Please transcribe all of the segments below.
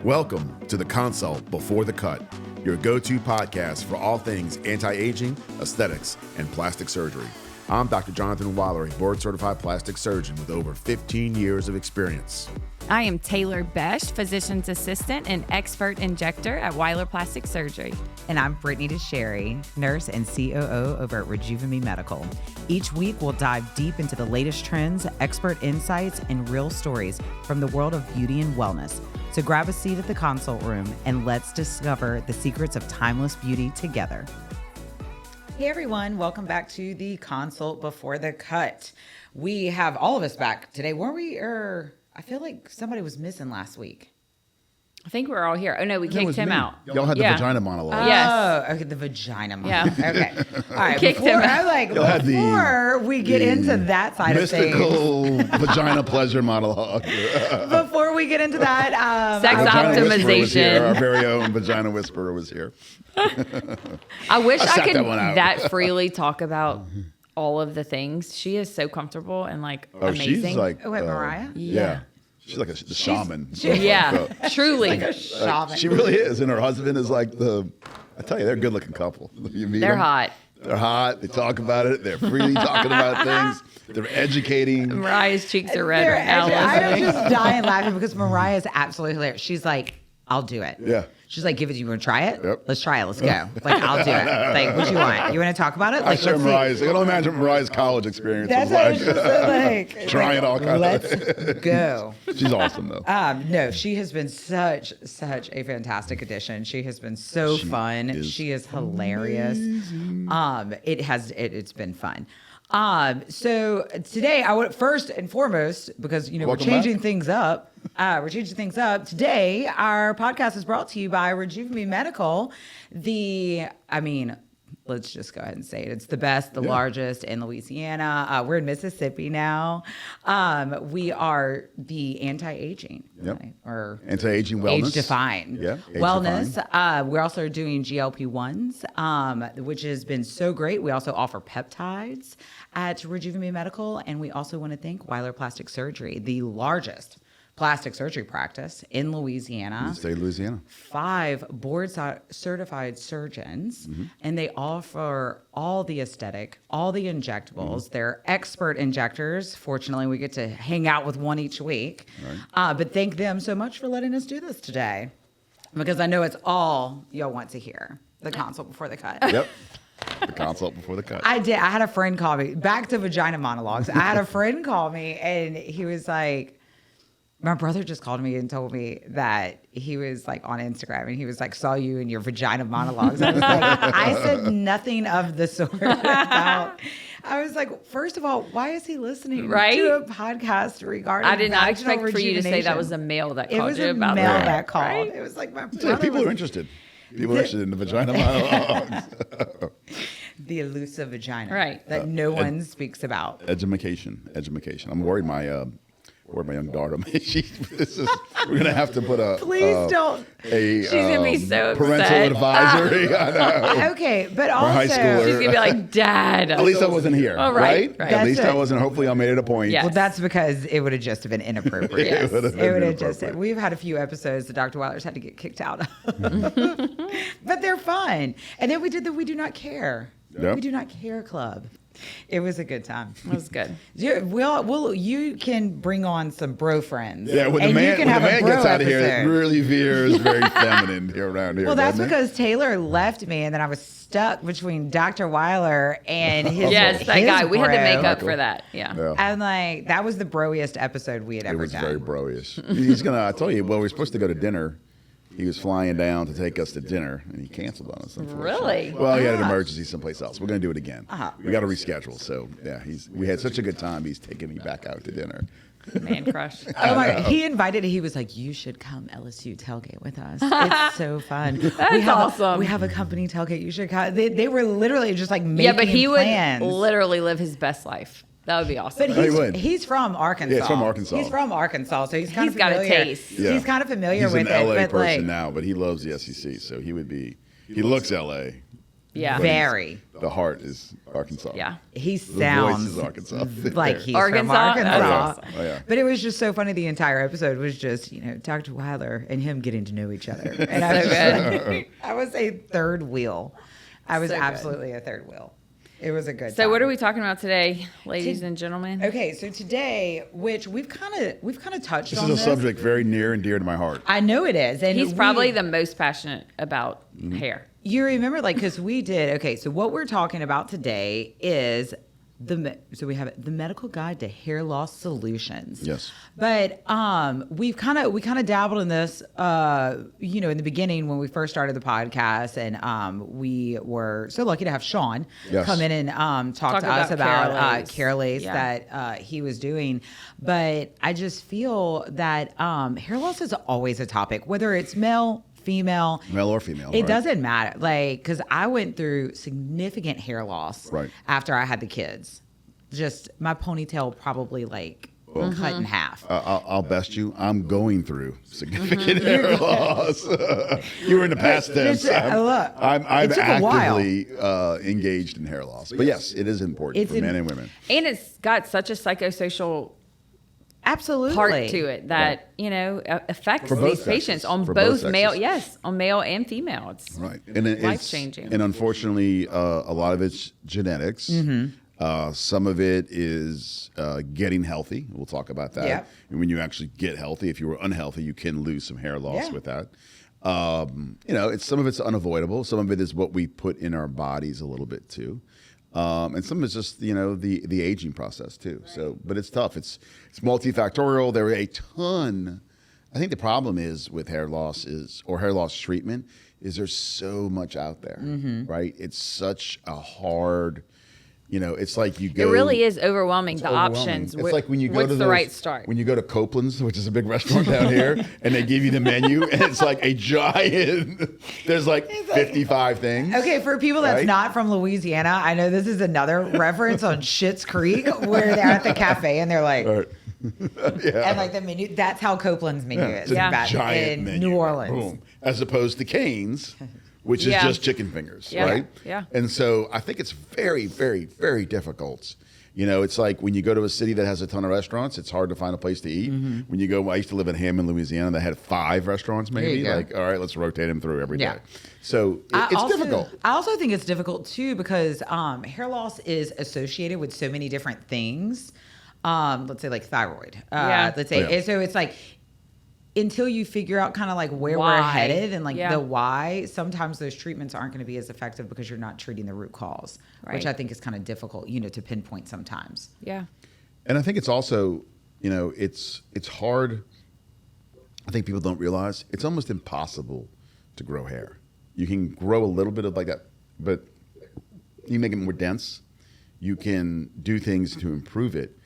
Welcome to the Consult Before the Cut, your go-to podcast for all things anti-aging, aesthetics, and plastic surgery. I'm Dr. Jonathan Weiler, a board-certified plastic surgeon with over 15 years of experience. I am Taylor Besh, physician's assistant and expert injector at Weiler Plastic Surgery. And I'm Brittany DeSherry, nurse and COO over at Rejuvime Medical. Each week, we'll dive deep into the latest trends, expert insights, and real stories from the world of beauty and wellness. So grab a seat at the consult room and let's discover the secrets of timeless beauty together. Hey everyone, welcome back to the Consult Before the Cut. We have all of us back today. Weren't we? I feel like somebody was missing last week. I think we're all here. Oh, no, we kicked him out. Y'all had the vagina monologue. Yes. Oh, okay, the vagina monologue. Yeah. Okay. All right. Kicked him out. Before we get into that side of things. Mystical vagina pleasure monologue. Before we get into that. Sex optimization. Our very own vagina whisperer was here. I wish I could that one out. that freely talk about all of the things. She is so comfortable and amazing. She's like... Oh, wait, Mariah? Yeah. She's like the shaman. Yeah, truly. She really is. And her husband is like I tell you, they're a good looking couple. You meet They're them, hot. They're hot. They talk about it. They're freely talking about things. They're educating. Mariah's cheeks are red right now. I'm just dying laughing because Mariah is absolutely hilarious. She's like, I'll do it. Yeah. She's like, you want to try it? Yep. Let's try it. Let's go. Like, I'll do it. Like, what do you want? You want to talk about it? I Like, share let's see. Mariah's. I can only imagine Mariah's college experience. That's was what I was just like. trying all kinds Let's of go. She's awesome though. No, she has been such a fantastic addition. She has been so fun. She is hilarious. It's been fun. So today I would first and foremost, because we're changing things up. Today, our podcast is brought to you by Rejuvime Medical. Let's just go ahead and say it. It's the best, the largest in Louisiana. We're in Mississippi now. We are the anti-aging, or anti-aging wellness, age-defying wellness. We're also doing GLP-1s, which has been so great. We also offer peptides at Rejuvime Medical, and we also want to thank Weiler Plastic Surgery, the largest plastic surgery practice in Louisiana. In the state of Louisiana. 5 board-certified surgeons, and they offer all the aesthetic, all the injectables. They're expert injectors. Fortunately, we get to hang out with one each week. Right. But thank them so much for letting us do this today, because I know it's all y'all want to hear, the consult before the cut. Yep. The consult before the cut. I did. I had a friend call me, back to vagina monologues. I had a friend call me, and he was like, my brother just called me and told me that he was like on Instagram and he was like, saw you in your vagina monologues. I was like, I said nothing of the sort about. I was like, first of all, why is he listening to a podcast regarding I did not expect rejuvenation? for you to say that was a male that called you It about was a male that. that called. Right? It was like my brother. Yeah, people are interested. People are interested in the vagina monologues. The elusive vagina. Right. That no one speaks about. Education. I'm worried my young daughter. We're gonna have to put a. Please don't. She's gonna be so parental upset. advisory. I know. Okay, but also high schooler. She's gonna be like, Dad. At least I wasn't here. Oh, right. At least I wasn't. Hopefully, I made it a point. Yeah. Well, that's because it would have just been inappropriate. Yes. It would have just. We've had a few episodes that Dr. Weiler's had to get kicked out of. But they're fun. And then we did the We Do Not Care. Yep. We Do Not Care Club. It was a good time. It was good. You can bring on some bro friends. Yeah, when the man gets out of here, it really veers very feminine here around here. Well, that's because Taylor left me, and then I was stuck between Dr. Weiler and his Yes, that guy. We had to make up Michael. for that. Yeah. And like, that was the broiest episode we had ever done. It was very bro-ish. He's gonna. I tell you, well, we were supposed to go to dinner. He was flying down to take us to dinner, and he canceled on us. Really? Well, he had an emergency someplace else. We're going to do it again. We got to reschedule. So, yeah, we had such a good time. He's taking me back out to dinner. Man crush. Oh my God. He invited, he was like, you should come LSU tailgate with us. It's so fun. That's awesome. We have a company tailgate. You should come. They were literally just like making Yeah, but he plans. would literally live his best life. That would be awesome. But he's from Arkansas. Yeah, he's from Arkansas. He's from Arkansas, so he's got a taste. Yeah. He's kind of familiar with it. He's an LA but person now, but he loves the SEC, so he looks LA. Yeah. But Very. The heart is Arkansas. Yeah. He The voice sounds is Arkansas. like he's Arkansas? from Arkansas. That's Oh, yeah. But it was just so funny. The entire episode was just, Dr. Weiler and him getting to know each other. And I was good. I was a third wheel. I was So good. absolutely a third wheel. It was a good So time. what are we talking about today, ladies and gentlemen? Okay, so today, which we've kind of touched This on is a subject very near and dear to my heart. I know it is. And He's probably the most passionate about hair. You remember, because we did. Okay, so what we're talking about today is we have the medical guide to hair loss solutions. Yes. But we kind of dabbled in this, in the beginning when we first started the podcast, and we were so lucky to have Sean come in and talk to us about Care Lace that he was doing. But I just feel that hair loss is always a topic, whether it's male or female. It doesn't matter. Because I went through significant hair loss after I had the kids. Just my ponytail probably cut in half. I'll best you. I'm going through significant hair loss. You were in the past tense. I'm actively engaged in hair loss. But yes, it is important for men and women. And it's got such a psychosocial absolutely part to it that affects these patients on both male and female. It's life changing. And unfortunately, a lot of it's genetics. Some of it is getting healthy. We'll talk about that. Yep. And when you actually get healthy, if you were unhealthy, you can lose some hair loss with that. It's some of it's unavoidable. Some of it is what we put in our bodies a little bit too. And some of it's just, the aging process too. So, but it's tough. It's multifactorial. There are a ton. I think the problem is with hair loss or hair loss treatment is there's so much out there, right? It's such a hard, it's like you go. It really is overwhelming. The options. It's like when you go what's to the right start? When you go to Copeland's, which is a big restaurant down here, and they give you the menu, and it's like a giant. There's 55 things. Okay, for people that's not from Louisiana, I know this is another reference on Schitt's Creek where they're at the cafe and they're like. And the menu, that's how Copeland's menu is. It's a giant in menu. New Orleans. Boom. As opposed to Cane's, which is just chicken fingers, right? Yeah. And so I think it's very, very, very difficult. It's like when you go to a city that has a ton of restaurants, it's hard to find a place to eat. When you go, I used to live in Hammond, Louisiana, that had 5 restaurants maybe. All right, let's rotate them through every day. So it's difficult. I also think it's difficult too because hair loss is associated with so many different things. Let's say thyroid. Let's say, so it's until you figure out kind of where we're headed and the why, sometimes those treatments aren't going to be as effective because you're not treating the root cause, which I think is kind of difficult, to pinpoint sometimes. Yeah. And I think it's also, it's hard. I think people don't realize it's almost impossible to grow hair. You can grow a little bit of that, but you make it more dense. You can do things to improve it.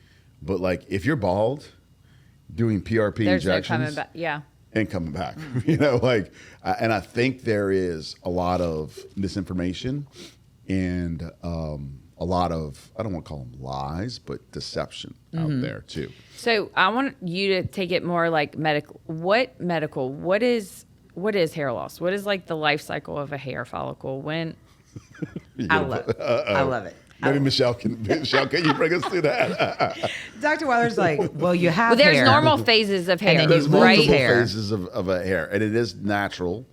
But if you're bald, doing PRP injections, ain't coming back. And I think there is a lot of misinformation and a lot of, I don't want to call them lies, but deception out there too. So I want you to take it more medical. What is hair loss? What is the life cycle of a hair follicle? When I love it. Maybe Michelle, can you bring us through that? Dr. Weiler's well, you have there's hair. normal phases of hair. There's right? multiple phases of a hair, and it is natural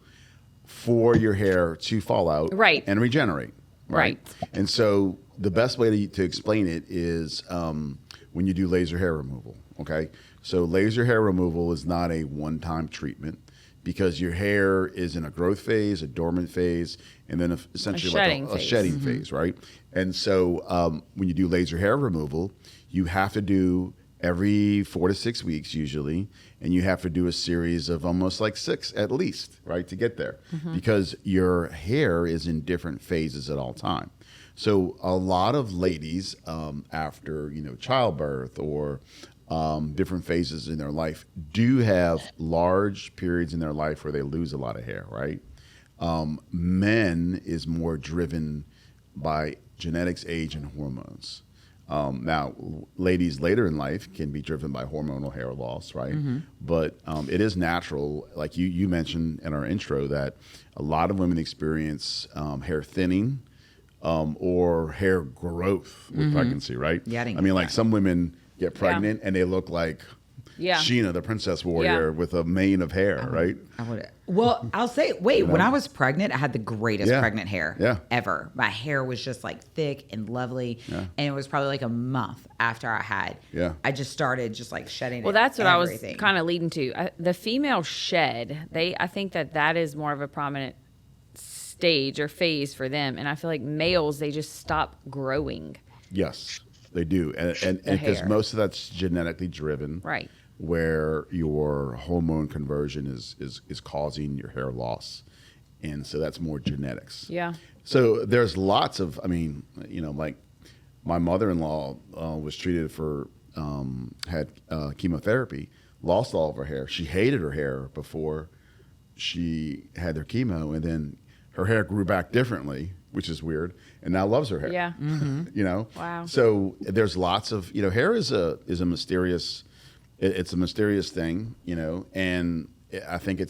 for your hair to fall out and regenerate. Right. And so the best way to explain it is when you do laser hair removal. Okay. So laser hair removal is not a one-time treatment because your hair is in a growth phase, a dormant phase, and then essentially a shedding phase, right? And so when you do laser hair removal, you have to do every 4 to 6 weeks usually, and you have to do a series of almost 6 at least, right, to get there, because your hair is in different phases at all time. So a lot of ladies after childbirth or different phases in their life do have large periods in their life where they lose a lot of hair, right? Men is more driven by genetics, age, and hormones. Now, ladies later in life can be driven by hormonal hair loss, right? But it is natural, like you mentioned in our intro, that a lot of women experience hair thinning or hair growth with pregnancy, right? Yeah, I didn't I mean, get like that. some women get pregnant and they look like Sheena, the princess warrior, with a mane of hair, right? Well, I'll say, when I was pregnant, I had the greatest pregnant hair ever. My hair was just like thick and lovely. Yeah. And it was probably like a month after I had. Yeah. I just started just like shedding Well, that's what I was kind of leading to. The female shed, I think that is more of a prominent stage or phase for them. And I feel like males, they just stop growing. Yes, they do. And because most of that's genetically driven. Right. Where your hormone conversion is causing your hair loss. And so that's more genetics. Yeah. So there's lots of, I mean, like my mother-in-law was treated for, had chemotherapy, lost all of her hair. She hated her hair before she had their chemo, and then her hair grew back differently, which is weird, and now loves her hair. Yeah. Wow. So there's lots of, hair is a mysterious, it's a mysterious thing, and I think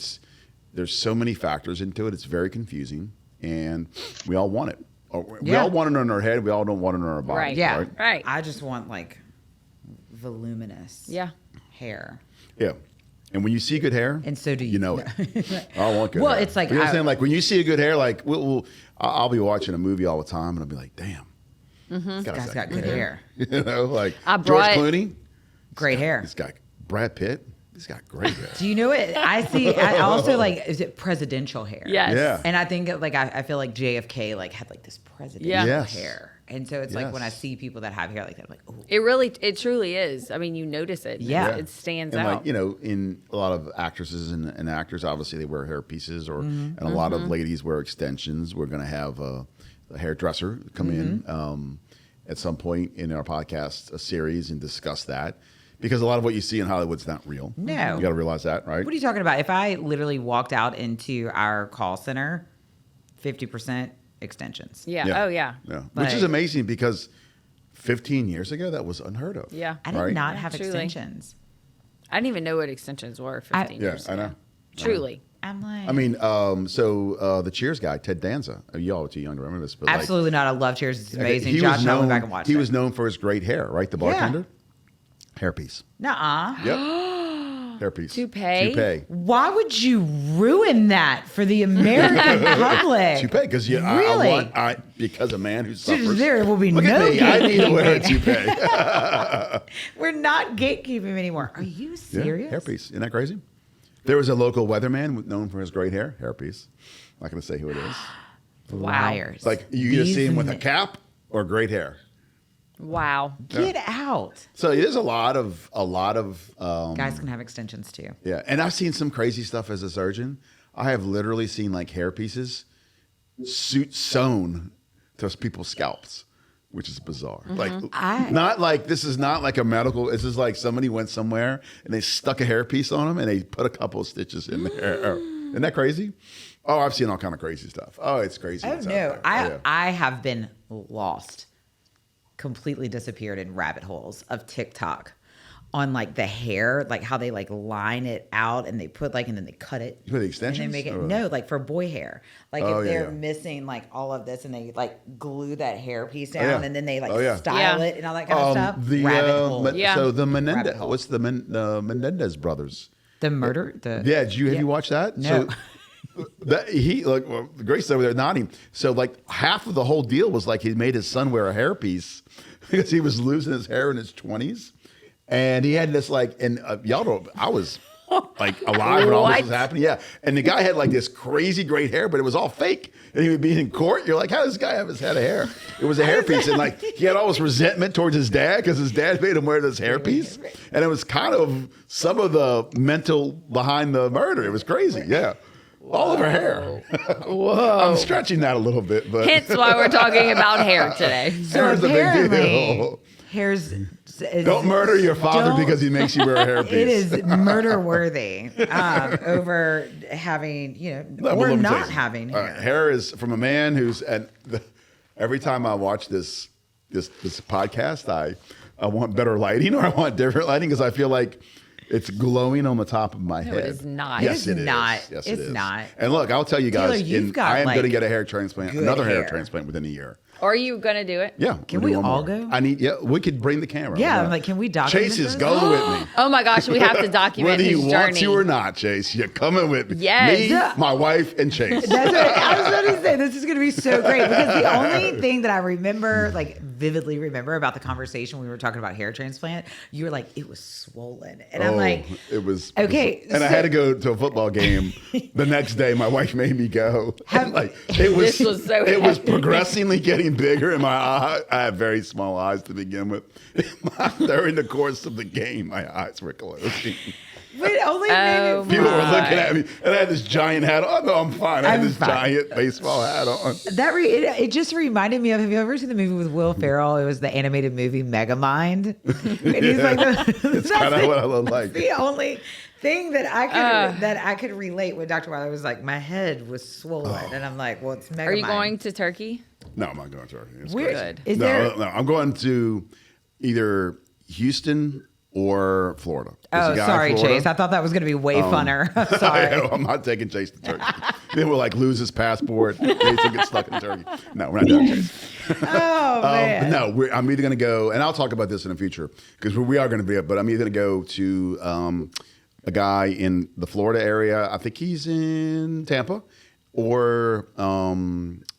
there's so many factors into it. It's very confusing, and we all want it. We all want it on our head. We all don't want it on our body. Right. Yeah. Right. I just want like voluminous hair. Yeah. And when you see good hair, and so do you. You know it. I want good hair. Well, it's like, you know what I'm saying? Like when you see a good hair, like I'll be watching a movie all the time, and I'll be like, damn, this guy's got good hair. Like George Clooney, great hair. He's got Brad Pitt. He's got great hair. Do you know what I see? I also like, is it presidential hair? Yes. Yeah. And I think like I feel like JFK like had like this presidential hair. And so it's like when I see people that have hair like that, I'm like, oh. It truly is. I mean, you notice it. Yeah. It stands and out. like, in a lot of actresses and actors, obviously they wear hair pieces and a lot of ladies wear extensions. We're going to have a hairdresser come in at some point in our podcast series and discuss that. Because a lot of what you see in Hollywood's not real. No. You got to realize that, right? What are you talking about? If I literally walked out into our call center, 50% extensions. Yeah. Oh, yeah. Which is amazing because 15 years ago, that was unheard of. Yeah. I did not have extensions. I didn't even know what extensions were 15 years ago. I know. Truly. I'm like... I mean, so the Cheers guy, Ted Danza, you all too young to remember this. But absolutely not. I love Cheers. It's amazing. He Josh was and I went known, back and watched it. He was known for his great hair, right? The bartender? Hairpiece. Nuh-uh. Yep. Hairpiece. Toupee. Why would you ruin that for the American public? Toupee, because really? because a man who suffers. There will be Look no at me. I need to wear a toupee. We're not gatekeeping anymore. Are you serious? Yeah, hairpiece. Isn't that crazy? There was a local weatherman known for his great hair. Hairpiece. I'm not going to say who it is. Liars. Like you either see him with a cap or great hair. Wow. Get out. So there's a lot of guys can have extensions too. Yeah. And I've seen some crazy stuff as a surgeon. I have literally seen like hair pieces sewn to people's scalps, which is bizarre. Like not like this is not like a medical, this is like somebody went somewhere and they stuck a hair piece on them and they put a couple of stitches in there. Isn't that crazy? Oh, I've seen all kind of crazy stuff. Oh, it's crazy. Oh no. I have been lost. Completely disappeared in rabbit holes of TikTok on like the hair, like how they like line it out and they put like, and then they cut it. You put the extensions? And they make it, no, like for boy hair. Like if they're missing like all of this and they like glue that hair piece down and then they like style it and all that kind of stuff. Rabbit hole. So the Menendez, what's the Menendez brothers? The murder? Have you watched that? No. So, Grace over there nodding. So like half of the whole deal was like he made his son wear a hairpiece because he was losing his hair in his 20s, and he had this like, and y'all don't. I was like alive when all this was happening. Yeah, and the guy had like this crazy great hair, but it was all fake. And he would be in court. You're like, how does this guy have his head of hair? It was a hairpiece, and like he had all this resentment towards his dad because his dad made him wear this hairpiece, and it was kind of some of the mental behind the murder. It was crazy. Yeah. All over hair. Whoa. I'm stretching that a little bit, but hence why we're talking about hair today. So hair's a big deal. Hair's don't murder your father because he makes you wear a hairpiece. It is murder worthy over having, or not having hair. Hair is from a man who's, and every time I watch this podcast, I want better lighting or I want different lighting because I feel like it's glowing on the top of my head. It is not. Yes, it is. Not. Yes, it's not. And look, I'll tell you guys, Taylor, I am going to get a hair transplant, another hair transplant within a year. Are you going to do it? Yeah. Can we'll we do one all more. go? We could bring the camera. Yeah, We're I'm like, can we document Chase is this? going with me. Oh my gosh, we have to document Whether you his want journey. to or not, Chase, you're coming with me. Yes. Me, my wife, and Chase. That's what I was going to say. This is going to be so great because the only thing that I remember, like vividly remember about the conversation we were talking about hair transplant, you were like, it was swollen. And I'm like, it was okay. And I had to go to a football game the next day. My wife made me go. This was so it was heavy. progressively getting bigger in my eye. I have very small eyes to begin with. During the course of the game, my eyes were closing. but it only made it People were My. looking at me, and I had this giant hat on. No, I'm fine. I had I'm this fine. giant baseball hat on. it just reminded me of, have you ever seen the movie with Will Ferrell? It was the animated movie Megamind. And he's like, It's kind of what I look like. the only thing that I could relate when Dr. Weiler was like, my head was swollen. And I'm like, well, it's Megamind. Are you going to Turkey? No, I'm not going to Turkey. It's Where- crazy. is no, there- no, I'm going to either Houston or Florida. There's Oh, a guy in sorry, Florida. Chase. I thought that was going to be way funner. I'm sorry. I'm not taking Chase to Turkey. Then we'll like lose his passport. Chase will get stuck in Turkey. No, we're not doing Chase. Oh, man. But no, I'm either going to go, and I'll talk about this in the future because we are going to be up. But I'm either going to go to a guy in the Florida area. I think he's in Tampa, or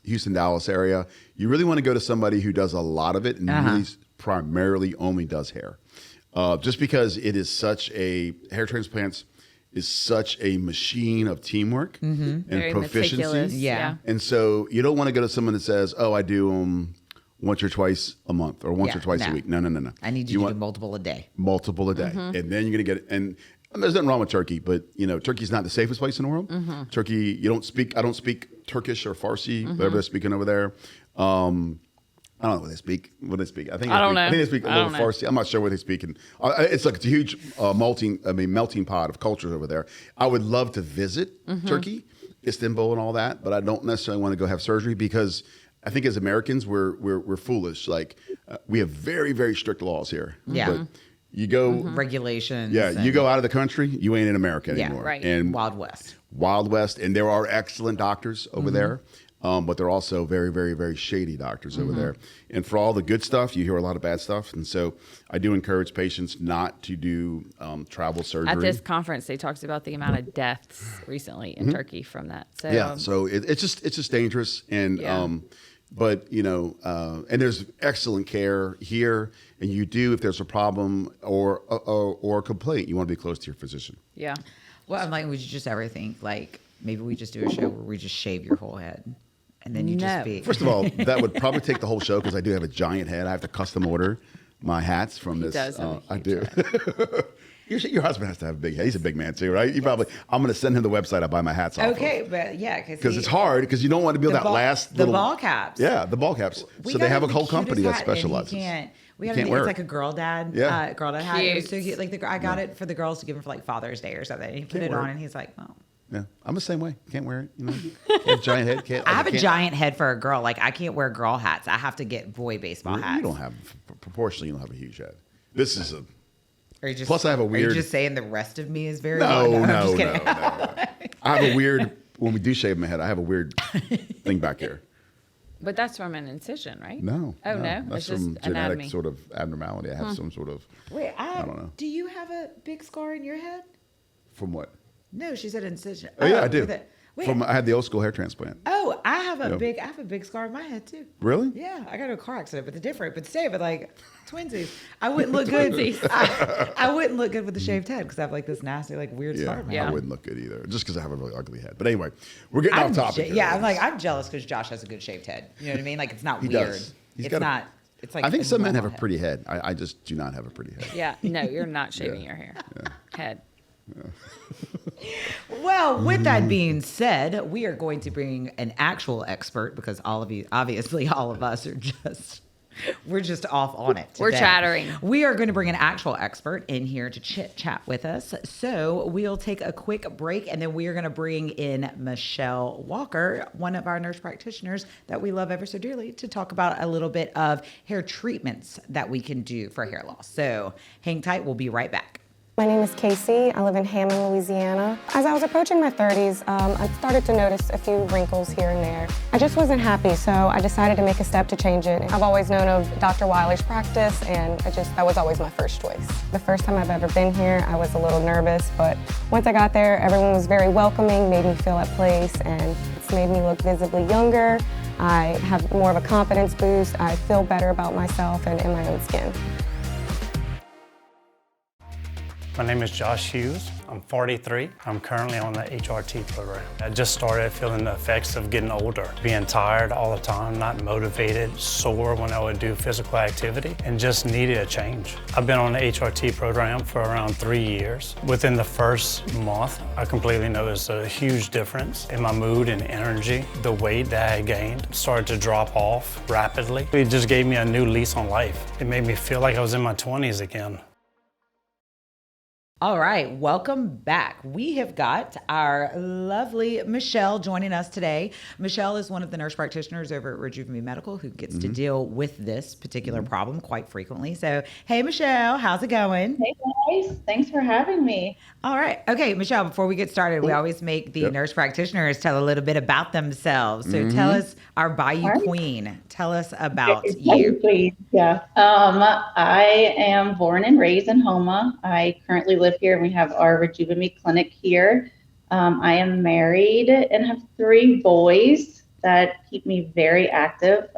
Houston, Dallas area. You really want to go to somebody who does a lot of it and really primarily only does hair. Just because it is hair transplants is such a machine of teamwork and Very proficiency. meticulous. Yeah. And so you don't want to go to someone that says, oh, I do them once or twice a month or once Yeah, or twice no. a week. No. I need you to want do multiple a day. multiple a day. And then you're going to get it. And there's nothing wrong with Turkey, but Turkey's not the safest place in the world. Turkey, I don't speak Turkish or Farsi, whatever they're speaking over there. I don't know what they speak. I think I don't know. I think they speak a I little don't know. Farsi. I'm not sure what they speak. It's like it's a huge melting pot of cultures over there. I would love to visit Turkey, Istanbul, and all that, but I don't necessarily want to go have surgery because I think as Americans we're foolish. Like we have very, very strict laws here. Yeah. But you go Regulations. Yeah, you go out of the country, you ain't in America Yeah, anymore. right. And Wild West. Wild West, and there are excellent doctors over there, but there are also very, very, very shady doctors over there. And for all the good stuff, you hear a lot of bad stuff. And so I do encourage patients not to do travel surgery. At this conference, they talked about the amount of deaths recently in Turkey from that. So Yeah, so it's just dangerous, and Yeah. but and there's excellent care here, and you do if there's a problem or a complaint, you want to be close to your physician. yeah. Well, I'm like, would you just ever think, like, maybe we just do a show where we just shave your whole head? And then you No. just be. First of all, that would probably take the whole show because I do have a giant head. I have to custom order my hats from this. does have a I huge do. Your husband has to have a big head. He's a big man too, right? I'm going to send him the website I buy my hats off. Okay, but yeah. Because it's hard because you don't want to build that last the little ball caps. Yeah, the ball caps. We So got they have a him whole the company that cutest hat, and specializes. We got You him, can't wear it's it. like a girl dad, Yeah. girl dad hat. It was so Cute. cute. Like I got it for the girls to give him for like Father's Day or something. And he put it wear on, it. and he's like, "Oh, Yeah, I'm the same way. Can't wear it. Can't have a giant head. Can't. I have a can't- giant head for a girl. Like I can't wear girl hats. I have to get boy baseball hats." You don't have proportionally. You don't have a huge head. This is a. Are you just, Plus, I have a Are weird- you just saying the rest of me is very? No, I'm no, just no, kidding. no. I have a weird. When we do shave my head, I have a weird thing back here. But that's from an incision, right? No. Oh, no? That's It's just from genetic anatomy. sort of abnormality. I have some sort of. Wait, I don't know. Do you have a big scar in your head? From what? No, she said incision. Oh yeah, I do. with it. Wait, I had the old school hair transplant. oh, I have a Yeah. big scar in my head too. Really? Yeah, I got in a car accident, but it's different. But same, but like twinsies. I wouldn't look good. I wouldn't look good with the shaved head because I have like this nasty, like weird scar. in my Yeah. I wouldn't look good either, just because I have a really ugly head. But anyway, we're getting off topic. here. Yeah, I'm jealous because Josh has a good shaved head. You know what I mean? Like it's not He weird. does. He's It's got a- not. It's like I think a some men have a normal head. pretty head. I just do not have a pretty head. Yeah. No, you're not shaving your hair. Head. Well, with that being said, we are going to bring an actual expert because all of us are we're just off on it. We're today. chattering. We are going to bring an actual expert in here to chit chat with us. So we'll take a quick break and then we are going to bring in Michelle Walker, one of our nurse practitioners that we love ever so dearly, to talk about a little bit of hair treatments that we can do for hair loss. So hang tight. We'll be right back. My name is Casey. I live in Hammond, Louisiana. As I was approaching my 30s, I started to notice a few wrinkles here and there. I just wasn't happy, so I decided to make a step to change it. I've always known of Dr. Weiler's practice, and that was always my first choice. The first time I've ever been here, I was a little nervous, but once I got there, everyone was very welcoming, made me feel at place, and it's made me look visibly younger. I have more of a confidence boost. I feel better about myself and in my own skin. My name is Josh Hughes. I'm 43. I'm currently on the HRT program. I just started feeling the effects of getting older, being tired all the time, not motivated, sore when I would do physical activity, and just needed a change. I've been on the HRT program for around 3 years. Within the first month, I completely noticed a huge difference in my mood and energy. The weight that I had gained started to drop off rapidly. It just gave me a new lease on life. It made me feel like I was in my 20s again. All right, welcome back. We have got our lovely Michelle joining us today. Michelle is one of the nurse practitioners over at Rejuvime Medical who gets to deal with this particular problem quite frequently. So, hey, Michelle, how's it going? Hey guys, thanks for having me. All right. Okay, Michelle, before we get started, we always make the nurse practitioners tell a little bit about themselves. So tell us, our Bayou Queen, tell us about you. Queen. Yeah. I am born and raised in Houma. I currently live here and we have our Rejuvime clinic here. I am married and have 3 boys that keep me very active.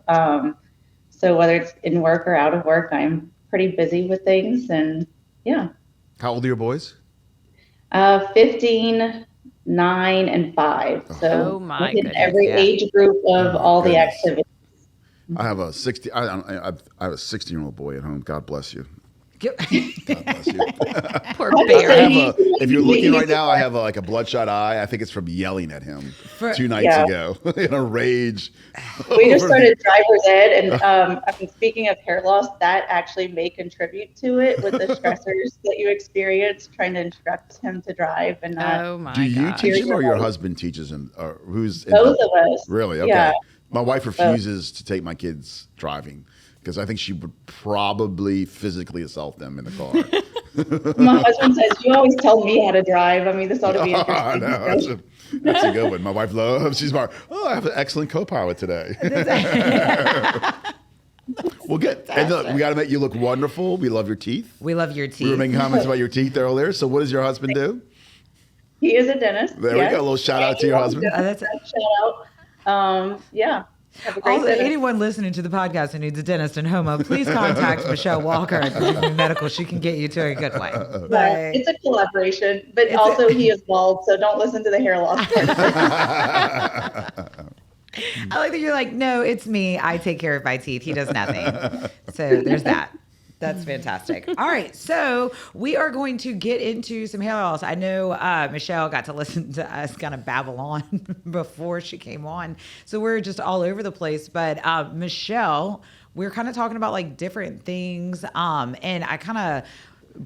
So whether it's in work or out of work, I'm pretty busy with things, and yeah. How old are your boys? 15, 9, and 5. So my within goodness. every age group of all the activities. I have a 16-year-old boy at home. God bless you. God bless you. Poor I Barry. have if you're looking right now, I have a bloodshot eye. I think it's from yelling at him 2 nights ago in a rage. We just started driver's ed, and I mean, speaking of hair loss, that actually may contribute to it with the stressors that you experience trying to instruct him to drive and not. Oh my Do you gosh. teach him or your husband teaches him? Or who's Both of us. Really? Okay. Yeah. My wife refuses to take my kids driving because I think she would probably physically assault them in the car. My husband says, "You always tell me how to drive." I mean, this ought to be interesting. No, that's a good one. My wife loves. She's smart. Oh, I have an excellent co-pilot today. Well, good. And look, we got to make you look wonderful. We love your teeth. We love your teeth. We were making comments about your teeth earlier. So, what does your husband do? He is a dentist. There we go. A little shout out to your husband. That's Shout out. Yeah. Have a great Also, dentist. anyone listening to the podcast who needs a dentist in Houma, please contact Michelle Walker at Rejuvime Medical. She can get you to a good one. Yeah, it's a collaboration, but also he is bald, so don't listen to the hair loss part. I like that you're like, no, it's me. I take care of my teeth. He does nothing. So there's that. That's fantastic. All right. So we are going to get into some hair loss. I know Michelle got to listen to us kind of babble on before she came on. So we're just all over the place. But Michelle, we're kind of talking about like different things. And I kind of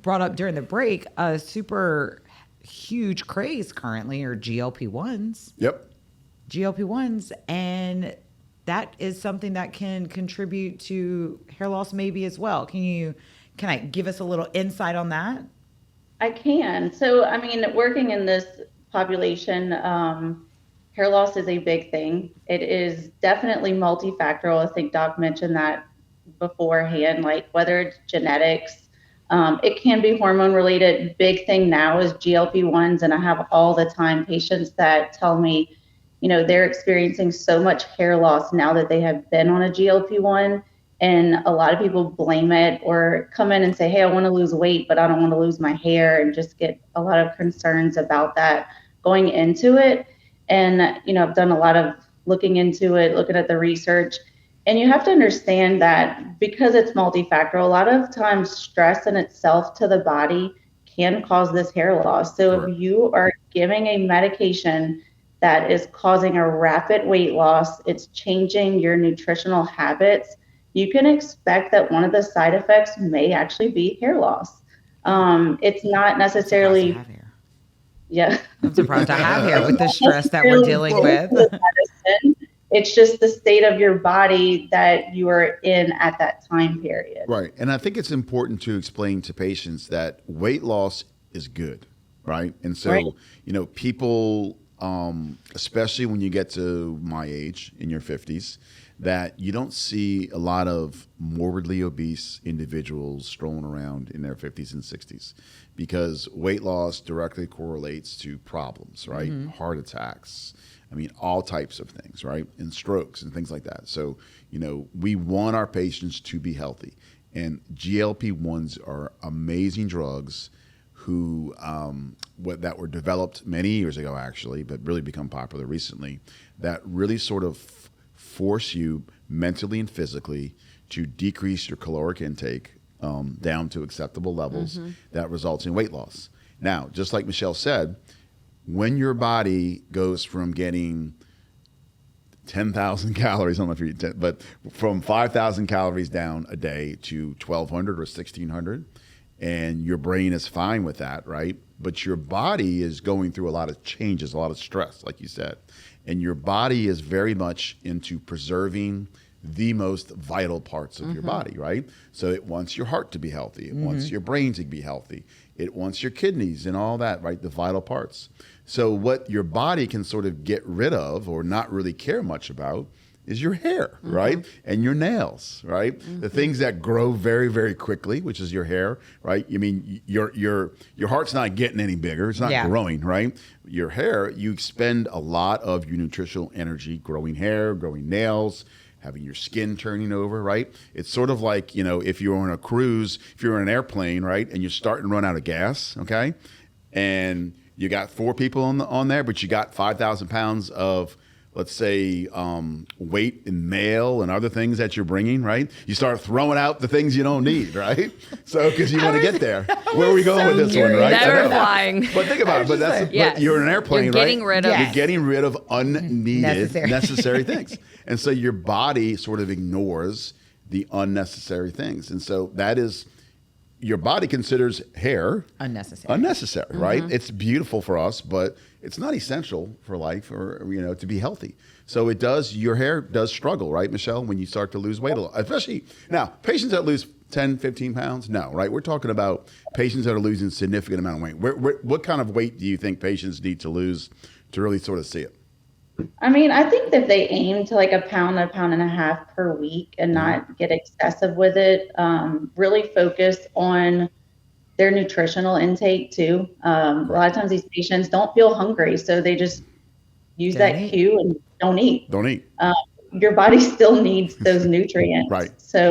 brought up during the break a super huge craze currently are GLP-1s. Yep. GLP-1s, and that is something that can contribute to hair loss maybe as well. Can I give us a little insight on that? I can. So, I mean, working in this population, hair loss is a big thing. It is definitely multifactorial. I think Doc mentioned that beforehand, like whether it's genetics, it can be hormone related. Big thing now is GLP-1s, and I have all the time patients that tell me, you know, they're experiencing so much hair loss now that they have been on a GLP-1, and a lot of people blame it or come in and say, hey, I want to lose weight, but I don't want to lose my hair, and just get a lot of concerns about that going into it. And, you know, I've done a lot of looking into it, looking at the research, and you have to understand that because it's multifactorial, a lot of times stress in itself to the body can cause this hair loss. So if you are giving a medication that is causing a rapid weight loss, it's changing your nutritional habits, you can expect that one of the side effects may actually be hair loss. It's not necessarily, I'm surprised I have hair with the stress that we're dealing with. It's just the state of your body that you are in at that time period. Right. And I think it's important to explain to patients that weight loss is good, right? And so, people, especially when you get to my age in your 50s, that you don't see a lot of morbidly obese individuals strolling around in their 50s and 60s, because weight loss directly correlates to problems, right? Heart attacks, all types of things, right? And strokes and things like that. So, we want our patients to be healthy. And GLP-1s are amazing drugs that were developed many years ago, actually, but really become popular recently, that really sort of force you mentally and physically to decrease your caloric intake down to acceptable levels that results in weight loss. Now, just like Michelle said, when your body goes from getting 10,000 calories, I don't know if you're, but from 5,000 calories down a day to 1,200 or 1,600, and your brain is fine with that, right? But your body is going through a lot of changes, a lot of stress, like you said. And your body is very much into preserving the most vital parts of your body, right? So it wants your heart to be healthy. It wants your brain to be healthy. It wants your kidneys and all that, right? The vital parts. So what your body can sort of get rid of or not really care much about is your hair, right? And your nails, right? The things that grow very, very quickly, which is your hair, right? Your heart's not getting any bigger. It's not growing, right? Your hair, you expend a lot of your nutritional energy growing hair, growing nails, having your skin turning over, right? It's sort of like, if you're on a cruise, if you're on an airplane, right? And you're starting to run out of gas, okay? And you got 4 people on there, but you got 5,000 pounds of, let's say, weight and mail and other things that you're bringing, right? You start throwing out the things you don't need, right? So, because you want to get there. Where are we going with this one, right? Never flying. But think about it. But you're in an airplane, you're getting rid of. You're getting rid of unneeded, necessary things. And so your body sort of ignores the unnecessary things. And so that is, your body considers hair unnecessary, right? It's beautiful for us, but it's not essential for life or, to be healthy. So your hair does struggle, right, Michelle, when you start to lose weight a lot, especially now, patients that lose 10, 15 pounds, no, right? We're talking about patients that are losing a significant amount of weight. What kind of weight do you think patients need to lose to really sort of see it? I think that they aim to like a pound and a half per week and not get excessive with it. Really focus on their nutritional intake too. A lot of times these patients don't feel hungry, so they just use that cue and don't eat. Your body still needs those nutrients. Right. So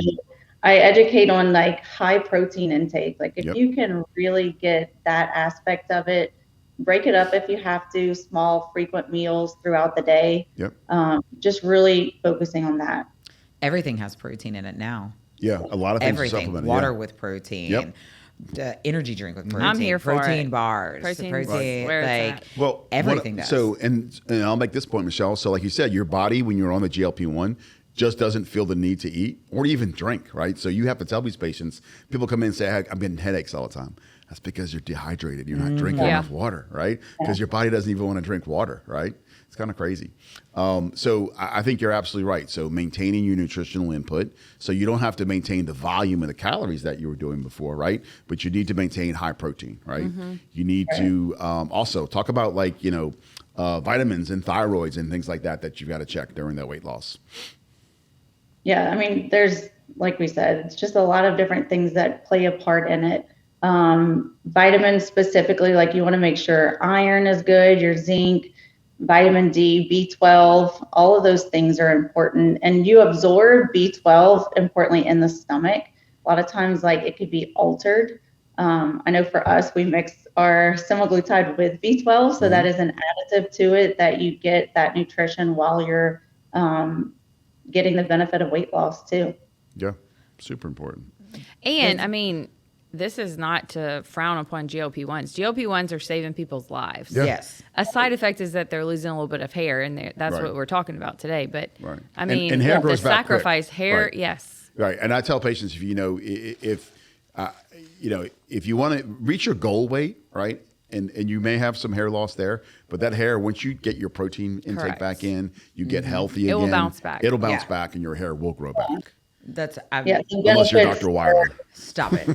I educate on like high protein intake. Like if you can really get that aspect of it, break it up if you have to, small, frequent meals throughout the day. Just really focusing on that. Everything has protein in it now. Yeah, a lot of things. Everything. Water with protein. Energy drink with protein. I'm here for protein it. Bars. Protein, everything does. So, and I'll make this point, Michelle. So like you said, your body, when you're on the GLP-1, just doesn't feel the need to eat or even drink, right? So you have to tell these patients, people come in and say, I'm getting headaches all the time. That's because you're dehydrated. You're not drinking enough water, right? Because your body doesn't even want to drink water, right? It's kind of crazy. So I think you're absolutely right. So maintaining your nutritional input, so you don't have to maintain the volume of the calories that you were doing before, right? But you need to maintain high protein, right? You need to also talk about vitamins and thyroids and things like that you've got to check during that weight loss. Yeah, there's, like we said, it's just a lot of different things that play a part in it. Vitamins specifically, like you want to make sure iron is good, your zinc, vitamin D, B12, all of those things are important. And you absorb B12, importantly, in the stomach. A lot of times, it could be altered. I know for us, we mix our semaglutide with B12, so that is an additive to it that you get that nutrition while you're getting the benefit of weight loss too. Yeah, super important. And this is not to frown upon GLP-1s. GLP-1s are saving people's lives. Yeah. Yes. A side effect is that they're losing a little bit of hair, and that's what we're talking about today. But and hair grows back quick. Sacrifice hair, yes. Right, and I tell patients, if you want to reach your goal weight, right, and you may have some hair loss there, but that hair, once you get your protein intake back in, you get healthy again. It will bounce back. It'll bounce back, and your hair will grow back. Yeah, the Unless you're benefits Dr. Weiler. Stop it.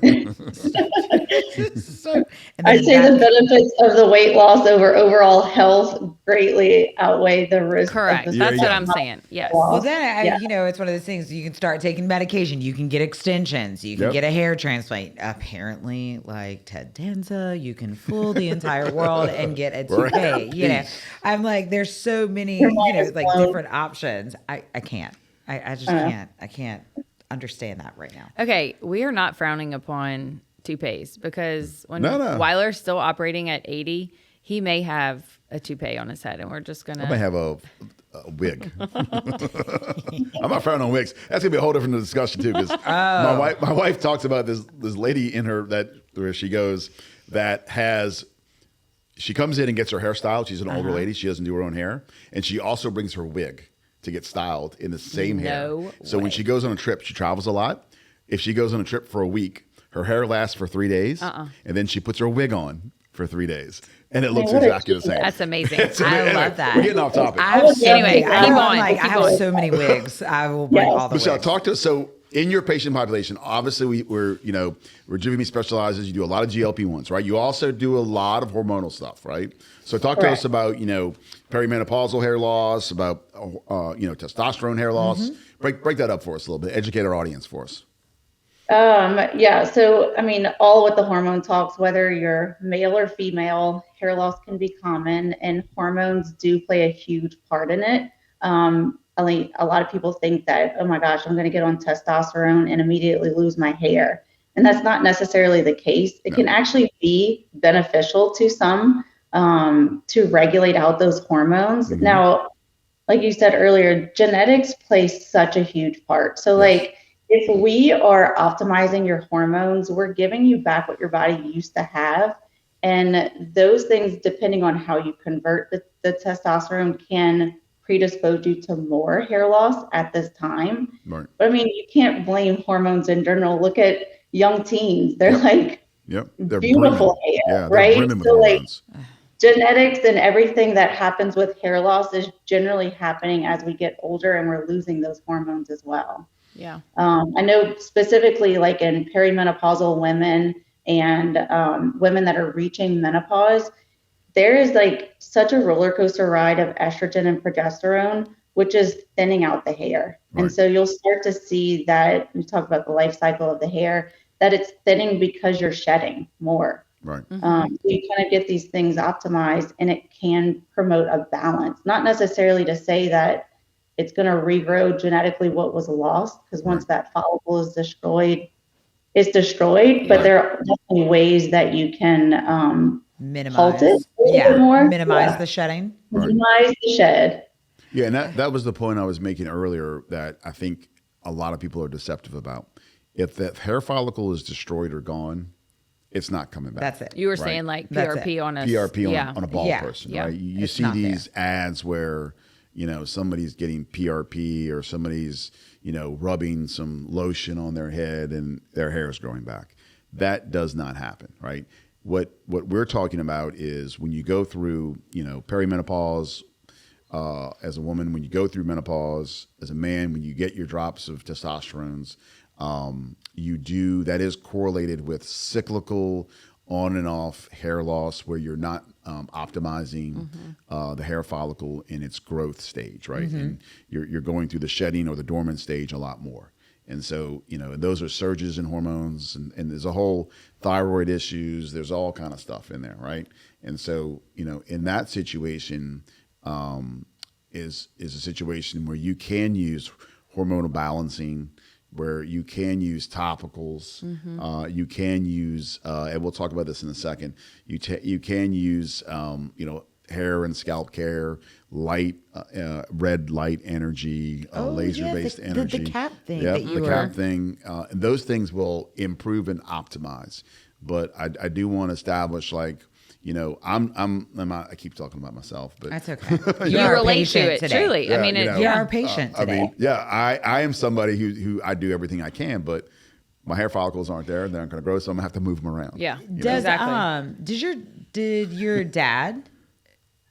I'd say the benefits of the weight loss over overall health greatly outweigh the risk Correct. of the That's what Yeah. I'm saying. Yes. Well, then, Yeah. it's one of those things. You can start taking medication. You can get extensions. You can Yep. get a hair transplant. Apparently, like Ted Danza, you can fool the entire world and get a toupee. Right. I'm like, there's so many, like different options. I can't. I just can't. I can't understand that right now. Okay, we are not frowning upon toupees because when No. Weiler's still operating at 80, he may have a toupee on his head, and we're just gonna. I may have a wig. I'm not frowning on wigs. That's gonna be a whole different discussion too, because my wife talks about this lady in her where she goes that has. She comes in and gets her hair styled. She's an older lady. She doesn't do her own hair, and she also brings her wig to get styled in the same hair. So when she goes on a trip, she travels a lot. If she goes on a trip for a week, her hair lasts for 3 days, and then she puts her wig on for 3 days, and it looks exactly the same. That's amazing. I love that. We're getting off topic. Anyway, keep on. I have so many wigs. I will bring all the Michelle, wigs. talk to us. So in your patient population, obviously we're Rejuvime specializes. You do a lot of GLP-1s, right? You also do a lot of hormonal stuff, right? So talk to us about, perimenopausal hair loss, about, testosterone hair loss. Break that up for us a little bit. Educate our audience for us. Yeah. So, all with the hormone talks, whether you're male or female, hair loss can be common, and hormones do play a huge part in it. A lot of people think that, oh my gosh, I'm going to get on testosterone and immediately lose my hair. And that's not necessarily the case. It can actually be beneficial to some to regulate out those hormones. Now, like you said earlier, genetics play such a huge part. So if we are optimizing your hormones, we're giving you back what your body used to have. And those things, depending on how you convert the testosterone, can predispose you to more hair loss at this time. Right. But you can't blame hormones in general. Look at young teens. They're They're beautiful brimming. hair, Yeah, they're right? brimming with So hormones. genetics and everything that happens with hair loss is generally happening as we get older, and we're losing those hormones as well. Yeah. I know specifically like in perimenopausal women and women that are reaching menopause, there is such a roller coaster ride of estrogen and progesterone, which is thinning out the hair. Right. And so you'll start to see that, we talk about the life cycle of the hair, that it's thinning because you're shedding more. Right. You kind of get these things optimized, and it can promote a balance, not necessarily to say that it's going to regrow genetically what was lost, because once that follicle is destroyed, it's destroyed. But there are definitely ways that you can halt it a little bit more. Minimize the shedding. Minimize the shed. Yeah, and that was the point I was making earlier that I think a lot of people are deceptive about. If that hair follicle is destroyed or gone, it's not coming back. That's it. You were saying like PRP on a PRP on a bald person, Yeah. right? You see these ads where, somebody's getting PRP or somebody's, rubbing some lotion on their head and their hair is growing back. That does not happen, right? What we're talking about is when you go through, perimenopause, as a woman, when you go through menopause, as a man, when you get your drops of testosterones, that is correlated with cyclical on and off hair loss where you're not optimizing the hair follicle in its growth stage, right? And you're going through the shedding or the dormant stage a lot more. And so, those are surges in hormones and there's a whole thyroid issues. There's all kind of stuff in there, right? And so, in that situation is a situation where you can use hormonal balancing, where you can use topicals, you can use, and we'll talk about this in a second. You can use, hair and scalp care, light, red light energy, laser-based energy. The cap thing. Yeah, the cap thing. And those things will improve and optimize. But I do want to establish I keep talking about myself, but that's okay. You are relate to it, today. truly. Yeah, You're our patient today. I am somebody who I do everything I can, but my hair follicles aren't there. They're not going to grow, so I'm going to have to move them around. Yeah, exactly. Did your dad?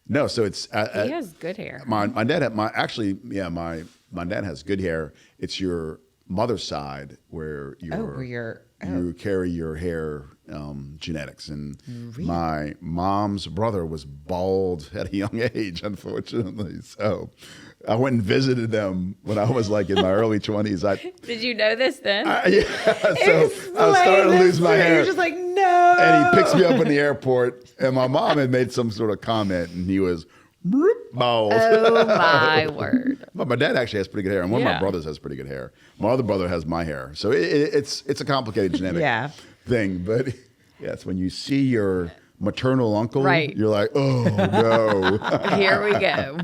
No, so it's he has good hair. My dad had my dad has good hair. It's your mother's side where you carry your hair genetics. And my mom's brother was bald at a young age, unfortunately. So I went and visited them when I was like in my early 20s. Did you know this then? So I was starting to lose my hair. You're just like, no. And he picks me up in the airport, and my mom had made some sort of comment, and he was bald. Oh my word! But my dad actually has pretty good hair, and one of my brothers has pretty good hair. My other brother has my hair, so it's a complicated genetic thing. But it's when you see your maternal uncle, you're like, oh no, here we go.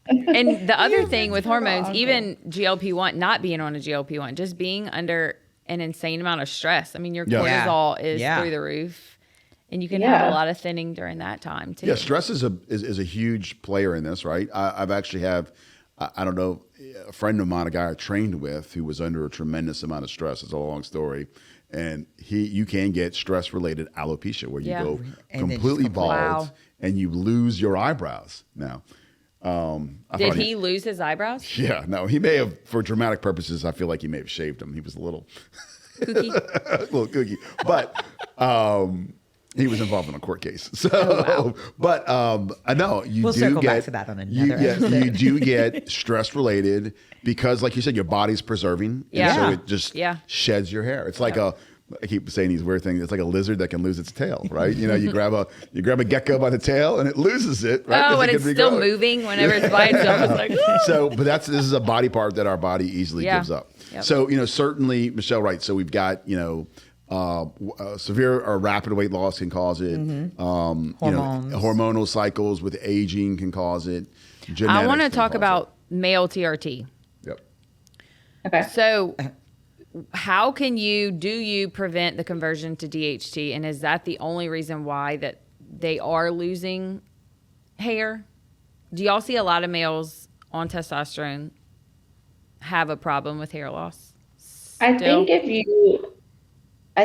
And the other thing with hormones, even GLP-1, not being on a GLP-1, just being under an insane amount of stress. I mean, your cortisol is through the roof, and you can have a lot of thinning during that time too. Yeah, stress is a huge player in this, right? I've actually I don't know, a friend of mine, a guy I trained with, who was under a tremendous amount of stress. It's a long story. And you can get stress-related alopecia, where you go completely bald and you lose your eyebrows now. Did he lose his eyebrows? Yeah, no, he may have, for dramatic purposes, I feel like he may have shaved them. He was a little kooky. A little kooky. But he was involved in a court case. So, but I know we'll circle back to that on another episode. You do get stress-related because, like you said, your body's preserving. And so it just sheds your hair. It's like I keep saying these weird things. It's like a lizard that can lose its tail, right? You know, you grab a gecko by the tail and it loses it, right? Oh, and it's still moving whenever it's by itself. It's like, but this is a body part that our body easily gives up. Yep. So, certainly, Michelle, right. So we've got, severe or rapid weight loss can cause it. Hormones. Hormonal cycles with aging can cause it. I want to talk about male TRT. Yep. Okay. So how can you prevent the conversion to DHT? And is that the only reason why that they are losing hair? Do y'all see a lot of males on testosterone have a problem with hair loss? I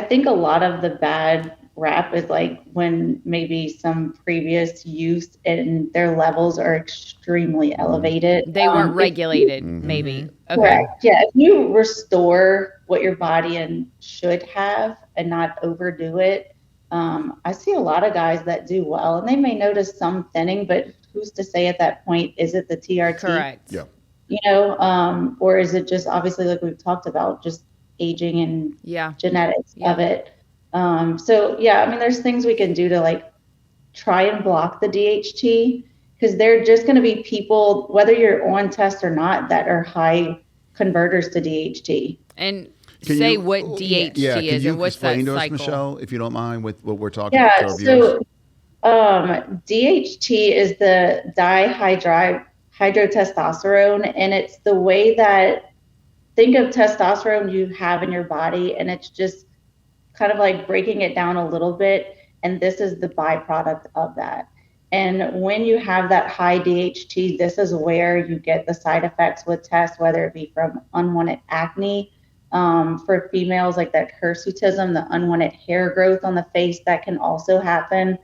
think a lot of the bad rap is like when maybe some previous use and their levels are extremely elevated. They weren't regulated, maybe. Okay. Correct. Yeah. If you restore what your body should have and not overdo it, I see a lot of guys that do well, and they may notice some thinning, but who's to say at that point, is it the TRT? Correct. Yeah. Or is it just obviously like we've talked about, just aging and genetics of it. There's things we can do to like try and block the DHT, because they're just going to be people, whether you're on test or not, that are high converters to DHT. And what DHT is and what's that cycle? Can you explain to us, Michelle, if you don't mind, with what we're talking about? So DHT is the dihydrotestosterone, and it's the way that, think of testosterone you have in your body, and it's just kind of like breaking it down a little bit. And this is the byproduct of that. And when you have that high DHT, this is where you get the side effects with tests, whether it be from unwanted acne, for females, like that hirsutism, the unwanted hair growth on the face that can also happen.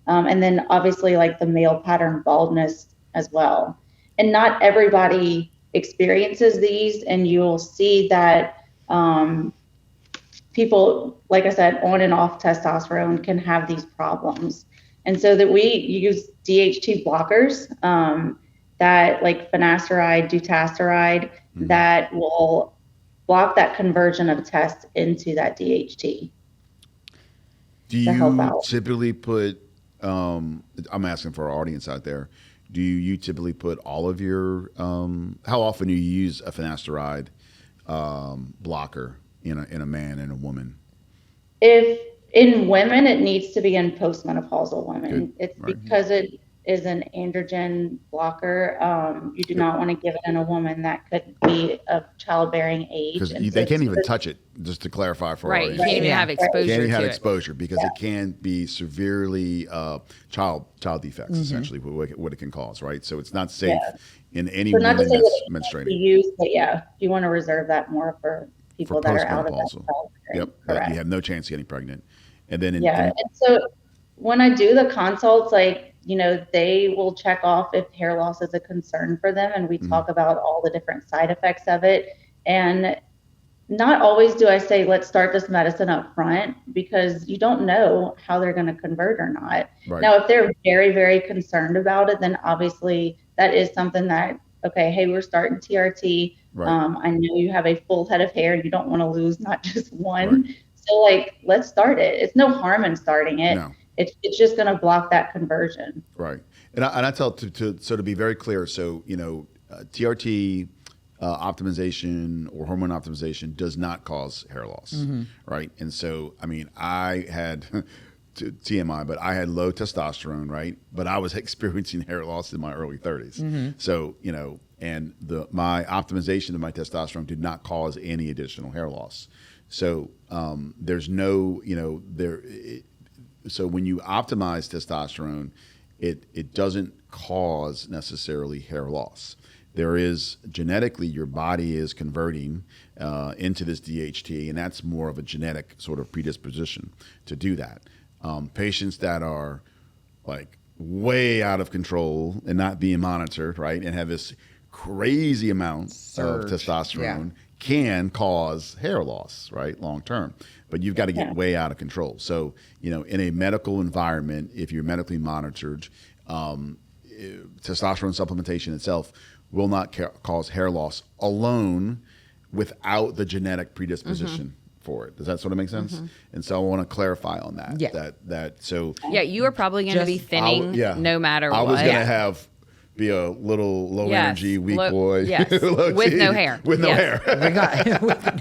And then obviously like the male pattern baldness as well. And not everybody experiences these, and you'll see that people, like I said, on and off testosterone can have these problems. And so that we use DHT blockers, that like finasteride, dutasteride, that will block that conversion of test into that DHT. Do you typically put, I'm asking for our audience out there, do you typically put all of your, how often do you use a finasteride blocker in a man and a woman? If in women, it needs to be in postmenopausal women. It's because it is an androgen blocker. You do not want to give it in a woman that could be of childbearing age. Because they can't even touch it, just to clarify for our audience. You can't even have exposure Can't even have to exposure because it can be severely child defects, essentially, what it can cause, right? So it's not safe in any woman that's menstruating. You want to reserve that more for people that are out of that. Yep, you have no chance of getting pregnant. And then and so when I do the consults, like, they will check off if hair loss is a concern for them, and we talk about all the different side effects of it. And not always do I say, let's start this medicine up front, because you don't know how they're going to convert or not. Right. Now, if they're very, very concerned about it, then obviously that is something that, okay, hey, we're starting TRT. Right. I know you have a full head of hair. You don't want to lose not just one. Right. So like, let's start it. It's no harm in starting it. No. It's just going to block that conversion. Right. And I tell to be very clear. So, TRT optimization or hormone optimization does not cause hair loss. Right. And so, I mean, I had TMI, but I had low testosterone, right? But I was experiencing hair loss in my early 30s. So, and my optimization of my testosterone did not cause any additional hair loss. So there's no, so when you optimize testosterone, it doesn't cause necessarily hair loss. There is genetically, your body is converting into this DHT, and that's more of a genetic sort of predisposition to do that. Patients that are like way out of control and not being monitored, right, and have this crazy amount of testosterone can cause hair loss, right, long term. But you've got to get way out of control. So, in a medical environment, if you're medically monitored, testosterone supplementation itself will not cause hair loss alone without the genetic predisposition for it. Does that sort of make sense? And so I want to clarify on that. Yeah. So you are probably going to be thinning no matter what. I was going to be a little low energy, weak boy. Yes. With no hair. With no hair. We got with no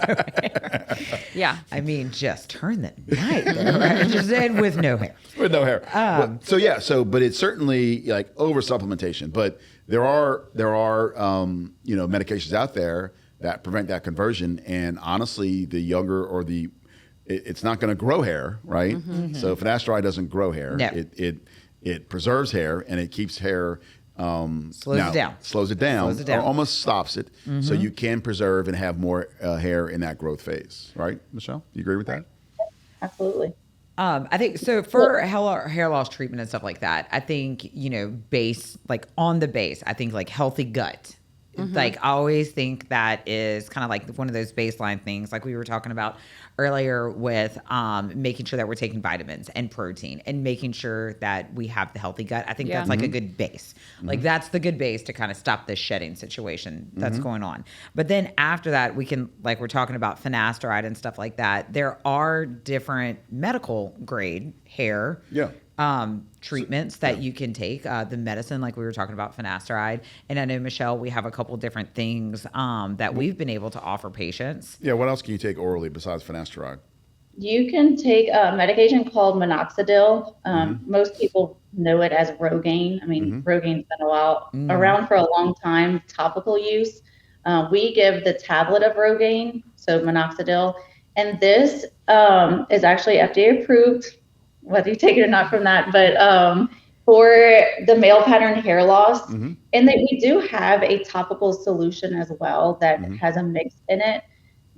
hair. Yeah. I mean, just turn the night there, right? Just said with no hair. With no hair. But it's certainly like over supplementation. But there are medications out there that prevent that conversion. And honestly, the younger or it's not going to grow hair, right? So finasteride doesn't grow hair. No. It preserves hair and it keeps hair. Slows it down, or almost stops it, so you can preserve and have more hair in that growth phase. Right, Michelle? Do you agree with that? Absolutely. I think so for hair loss treatment and stuff like that. I think, on the base, I think like healthy gut. Like I always think that is kind of like one of those baseline things, like we were talking about earlier with making sure that we're taking vitamins and protein and making sure that we have the healthy gut. I think that's like a good base. Like that's the good base to kind of stop this shedding situation that's going on. But then after that, we can, like we're talking about finasteride and stuff like that. There are different medical grade hair treatments that you can take, the medicine, like we were talking about finasteride. And I know, Michelle, we have a couple different things that we've been able to offer patients. Yeah. What else can you take orally besides finasteride? You can take a medication called minoxidil. Most people know it as Rogaine. I mean, Rogaine's been around for a long time, topical use. We give the tablet of Rogaine, so minoxidil. And this is actually FDA approved, whether you take it or not from that, but for the male pattern hair loss. And then we do have a topical solution as well that has a mix in it.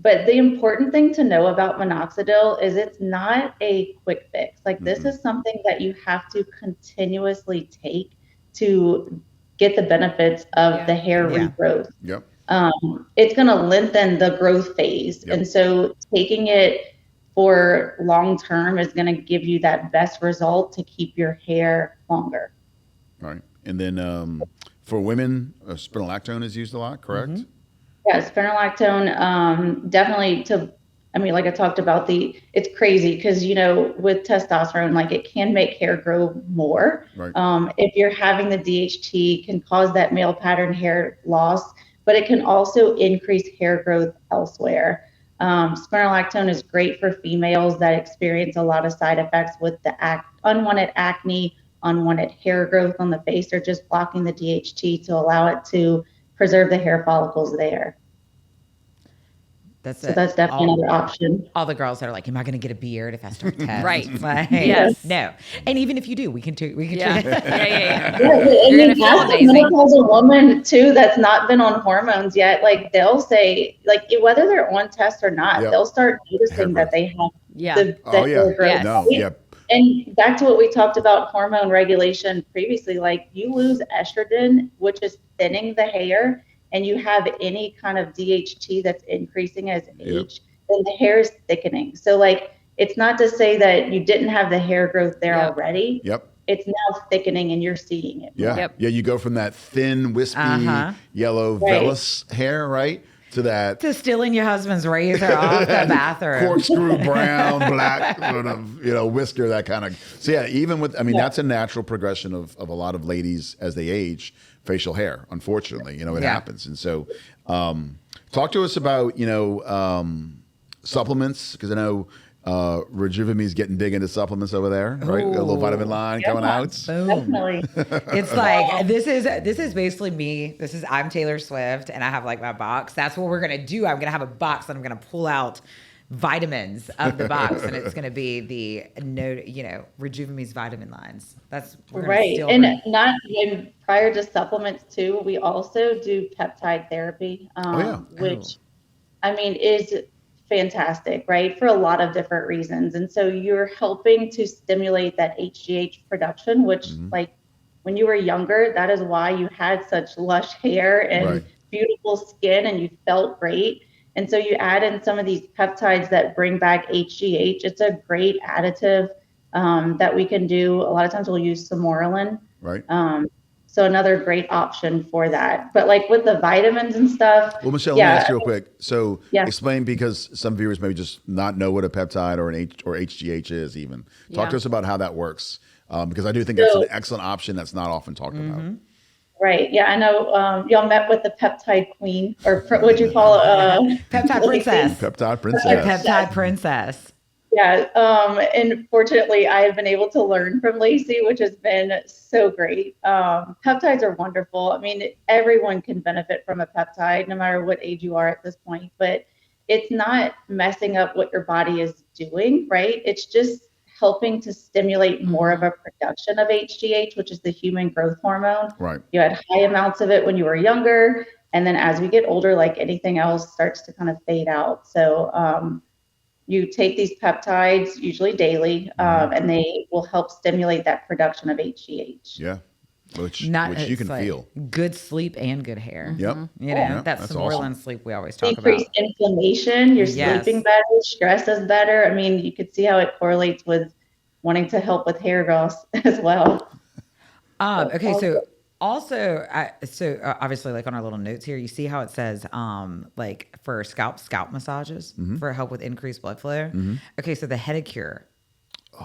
But the important thing to know about minoxidil is it's not a quick fix. Like this is something that you have to continuously take to get the benefits of the hair regrowth. It's going to lengthen the growth phase. And so taking it for long term is going to give you that best result to keep your hair longer. Right. And then for women, spironolactone is used a lot, correct? Yeah, spironolactone, definitely like I talked about, it's crazy because, with testosterone, like it can make hair grow more. Right. If you're having the DHT, can cause that male pattern hair loss, but it can also increase hair growth elsewhere. Spironolactone is great for females that experience a lot of side effects with the unwanted acne, unwanted hair growth on the face, or just blocking the DHT to allow it to preserve the hair follicles there. That's definitely another option. All the girls that are like, am I going to get a beard if I start testing? Right. Like, yes. No. And even if you do, we can treat. Yeah. And that's a menopausal woman too that's not been on hormones yet. Like they'll say, like whether they're on test or not, they'll start noticing that they have hair growth. And back to what we talked about hormone regulation previously, like you lose estrogen, which is thinning the hair, and you have any kind of DHT that's increasing as age, then the hair is thickening. So like, it's not to say that you didn't have the hair growth there already. It's now thickening and you're seeing it. Yeah. Yeah. You go from that thin, wispy, yellow, vellus hair, right? To stealing your husband's razor off the bathroom. Corkscrew brown, black, sort of, whisker, that kind of. So yeah, even with, that's a natural progression of a lot of ladies as they age, facial hair, unfortunately, it happens. And so talk to us about, supplements, because I know Rejuvime's getting big into supplements over there, right? Got a little vitamin line coming out. Boom. Definitely. It's like this is basically me. I'm Taylor Swift, and I have like my box. That's what we're gonna do. I'm gonna have a box, and I'm gonna pull out vitamins of the box, and it's gonna be the Rejuvime's vitamin lines. That's right. And prior to supplements too, we also do peptide therapy, which is fantastic, right? For a lot of different reasons. And so you're helping to stimulate that HGH production, which like when you were younger, that is why you had such lush hair and beautiful skin and you felt great. And so you add in some of these peptides that bring back HGH. It's a great additive that we can do. A lot of times we'll use Samorelin. Right. So another great option for that. But like with the vitamins and stuff. Well, Michelle, let me ask you real quick. So explain, because some viewers may just not know what a peptide or HGH is even. Talk to us about how that works. Because I do think that's an excellent option that's not often talked about. Right. Yeah, I know y'all met with the peptide queen, or what you call peptide princess. Peptide princess. Peptide princess. Yeah. And fortunately, I have been able to learn from Lacey, which has been so great. Peptides are wonderful. I mean, everyone can benefit from a peptide, no matter what age you are at this point. But it's not messing up what your body is doing, right? It's just helping to stimulate more of a production of HGH, which is the human growth hormone. Right. You had high amounts of it when you were younger. And then as we get older, like anything else, starts to kind of fade out. So you take these peptides, usually daily, and they will help stimulate that production of HGH. Yeah. Which you can feel. Good sleep and good hair. Yep. That's Samorelin sleep we always talk Decreased about. Inflammation, you're sleeping better, stress is better. I mean, you could see how it correlates with wanting to help with hair loss as well. Okay, so also, obviously, like on our little notes here, you see how it says, like for scalp massages for help with increased blood flow. Okay, so the Headicure.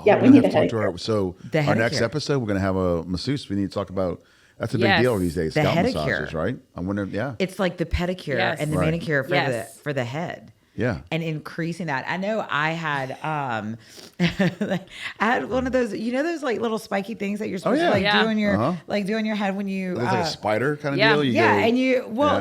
Yeah, we need to talk to her. So our next episode, we're going to have a masseuse. We need to talk about. That's a big deal these days. Scalp massages, right? I wonder. Yeah, it's like the pedicure and the manicure for the head. Yeah. And increasing that. I know I had I had one of those, those like little spiky things that you're supposed to do in your do in your head when you it's like a spider kind of deal.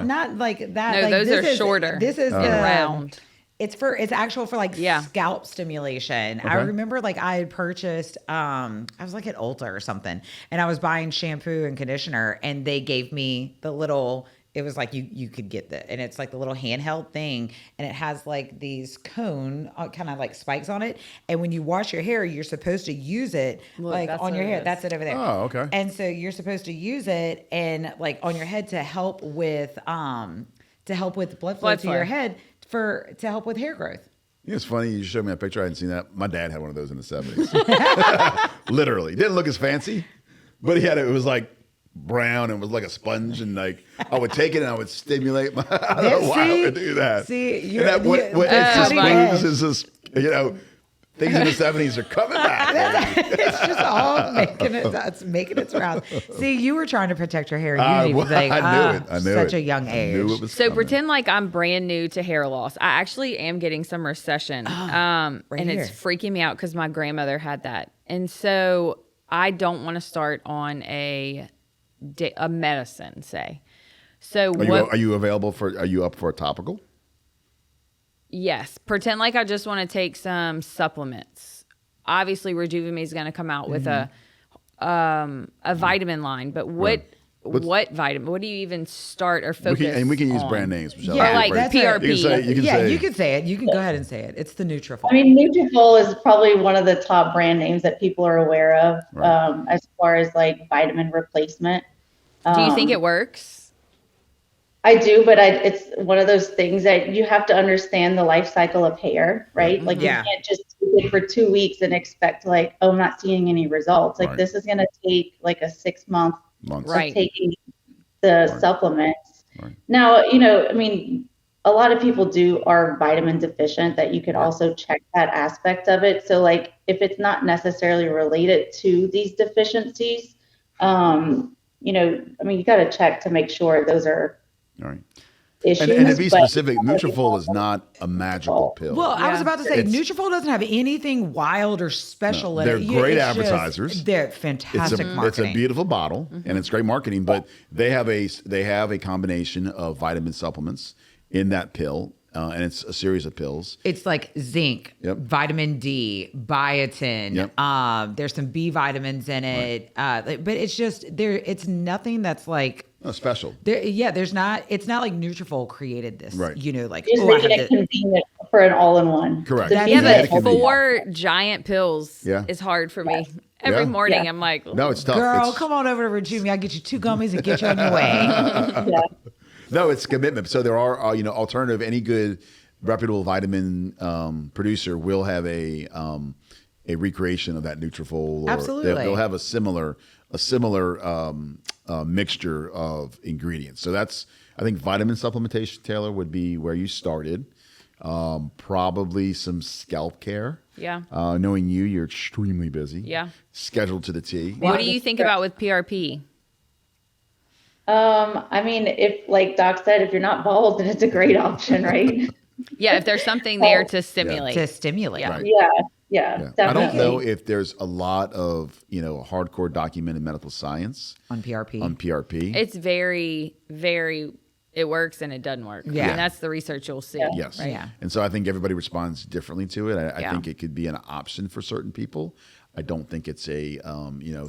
Not like that. No, like, those are shorter. This is round. It's actual for like scalp stimulation. Okay. I remember like I had purchased, I was like at Ulta or something, and I was buying shampoo and conditioner, and they gave me the little, it was like you could get that, and it's like the little handheld thing, and it has like these cone kind of like spikes on it, and when you wash your hair, you're supposed to use it like on your hair. That's it over there. Oh, okay. And so you're supposed to use it and like on your head to help with blood flow to your head to help with hair growth. It's funny you showed me that picture. I hadn't seen that. My dad had one of those in the 70s. Literally. Didn't look as fancy, but he had it. It was like brown and was like a sponge, and like I would take it and I would stimulate my. I don't know why I would do that. See, it's just things in the 70s are coming back. It's just all making its rounds. See, you were trying to protect your hair. I knew it. I knew such a young age. So pretend like I'm brand new to hair loss. I actually am getting some recession, and it's freaking me out because my grandmother had that, and so I don't want to start on a medicine. Say, so are you available for? Are you up for a topical? Yes. Pretend like I just want to take some supplements. Obviously, Rejuvime is going to come out with a vitamin line, but what vitamin? What do you even start or focus? We can use brand names, Michelle. Yeah, like PRP. You can say it. You can go ahead and say it. It's the Nutrafol. I mean, Nutrafol is probably one of the top brand names that people are aware of as far as like vitamin replacement. Do you think it works? I do, but it's one of those things that you have to understand the life cycle of hair, right? Like you Yeah. can't just take it for 2 weeks and expect like, oh, I'm not seeing any results. Like Right. this is going to take like a 6 month Months. of Right. taking the Right. supplements. Right. Now, I mean, a lot of people are vitamin deficient, that you could also check that aspect of it. So like if it's not necessarily related to these deficiencies, I mean, you got to check to make sure those are All right. issues. And to be but- specific, Nutrafol is not a magical pill. Well, I was Yeah. about to say, It's- Nutrafol doesn't have anything wild or special in they're it. great It's just- advertisers. They're it's fantastic a marketing. beautiful bottle and it's great marketing, but they have a combination of vitamin supplements in that pill, and it's a series of pills. It's like zinc, Yep. vitamin D, biotin. Yep. There's some B vitamins in it, but it's just there. It's nothing that's like Special. there's not. It's not like Nutrafol created this. Right. Like just I making have it to. convenient for an all-in-one. Correct. The Yeah, Yeah, Make it but convenient. 4 giant pills Yeah. is hard for me. Every Yeah. morning Yeah. I'm like, No, it's tough. Girl, It's- come on over to Rejuvime. I'll get you 2 gummies and get you on your way. Yeah. No, it's commitment. So there are, alternative. Any good, reputable vitamin producer will have a recreation of that Nutrafol. Or Absolutely. they'll have a similar mixture of ingredients. So that's, I think, vitamin supplementation, Taylor, would be where you started. Probably some scalp care. yeah. Knowing you're extremely busy. Yeah. Scheduled to the T. What do you think about with PRP? I mean, if like Doc said, if you're not bald, then it's a great option, right? Yeah, if there's something there to stimulate. To stimulate. Yeah. Right. Yeah, Yeah. definitely. I don't know if there's a lot of, hardcore documented medical science On PRP. on PRP. It's very, very, it works and it doesn't work. Yeah. And that's the research you'll see. Yes. Right? Yeah. And so I think everybody responds differently to it. I Yeah. think it could be an option for certain people. I don't think it's a,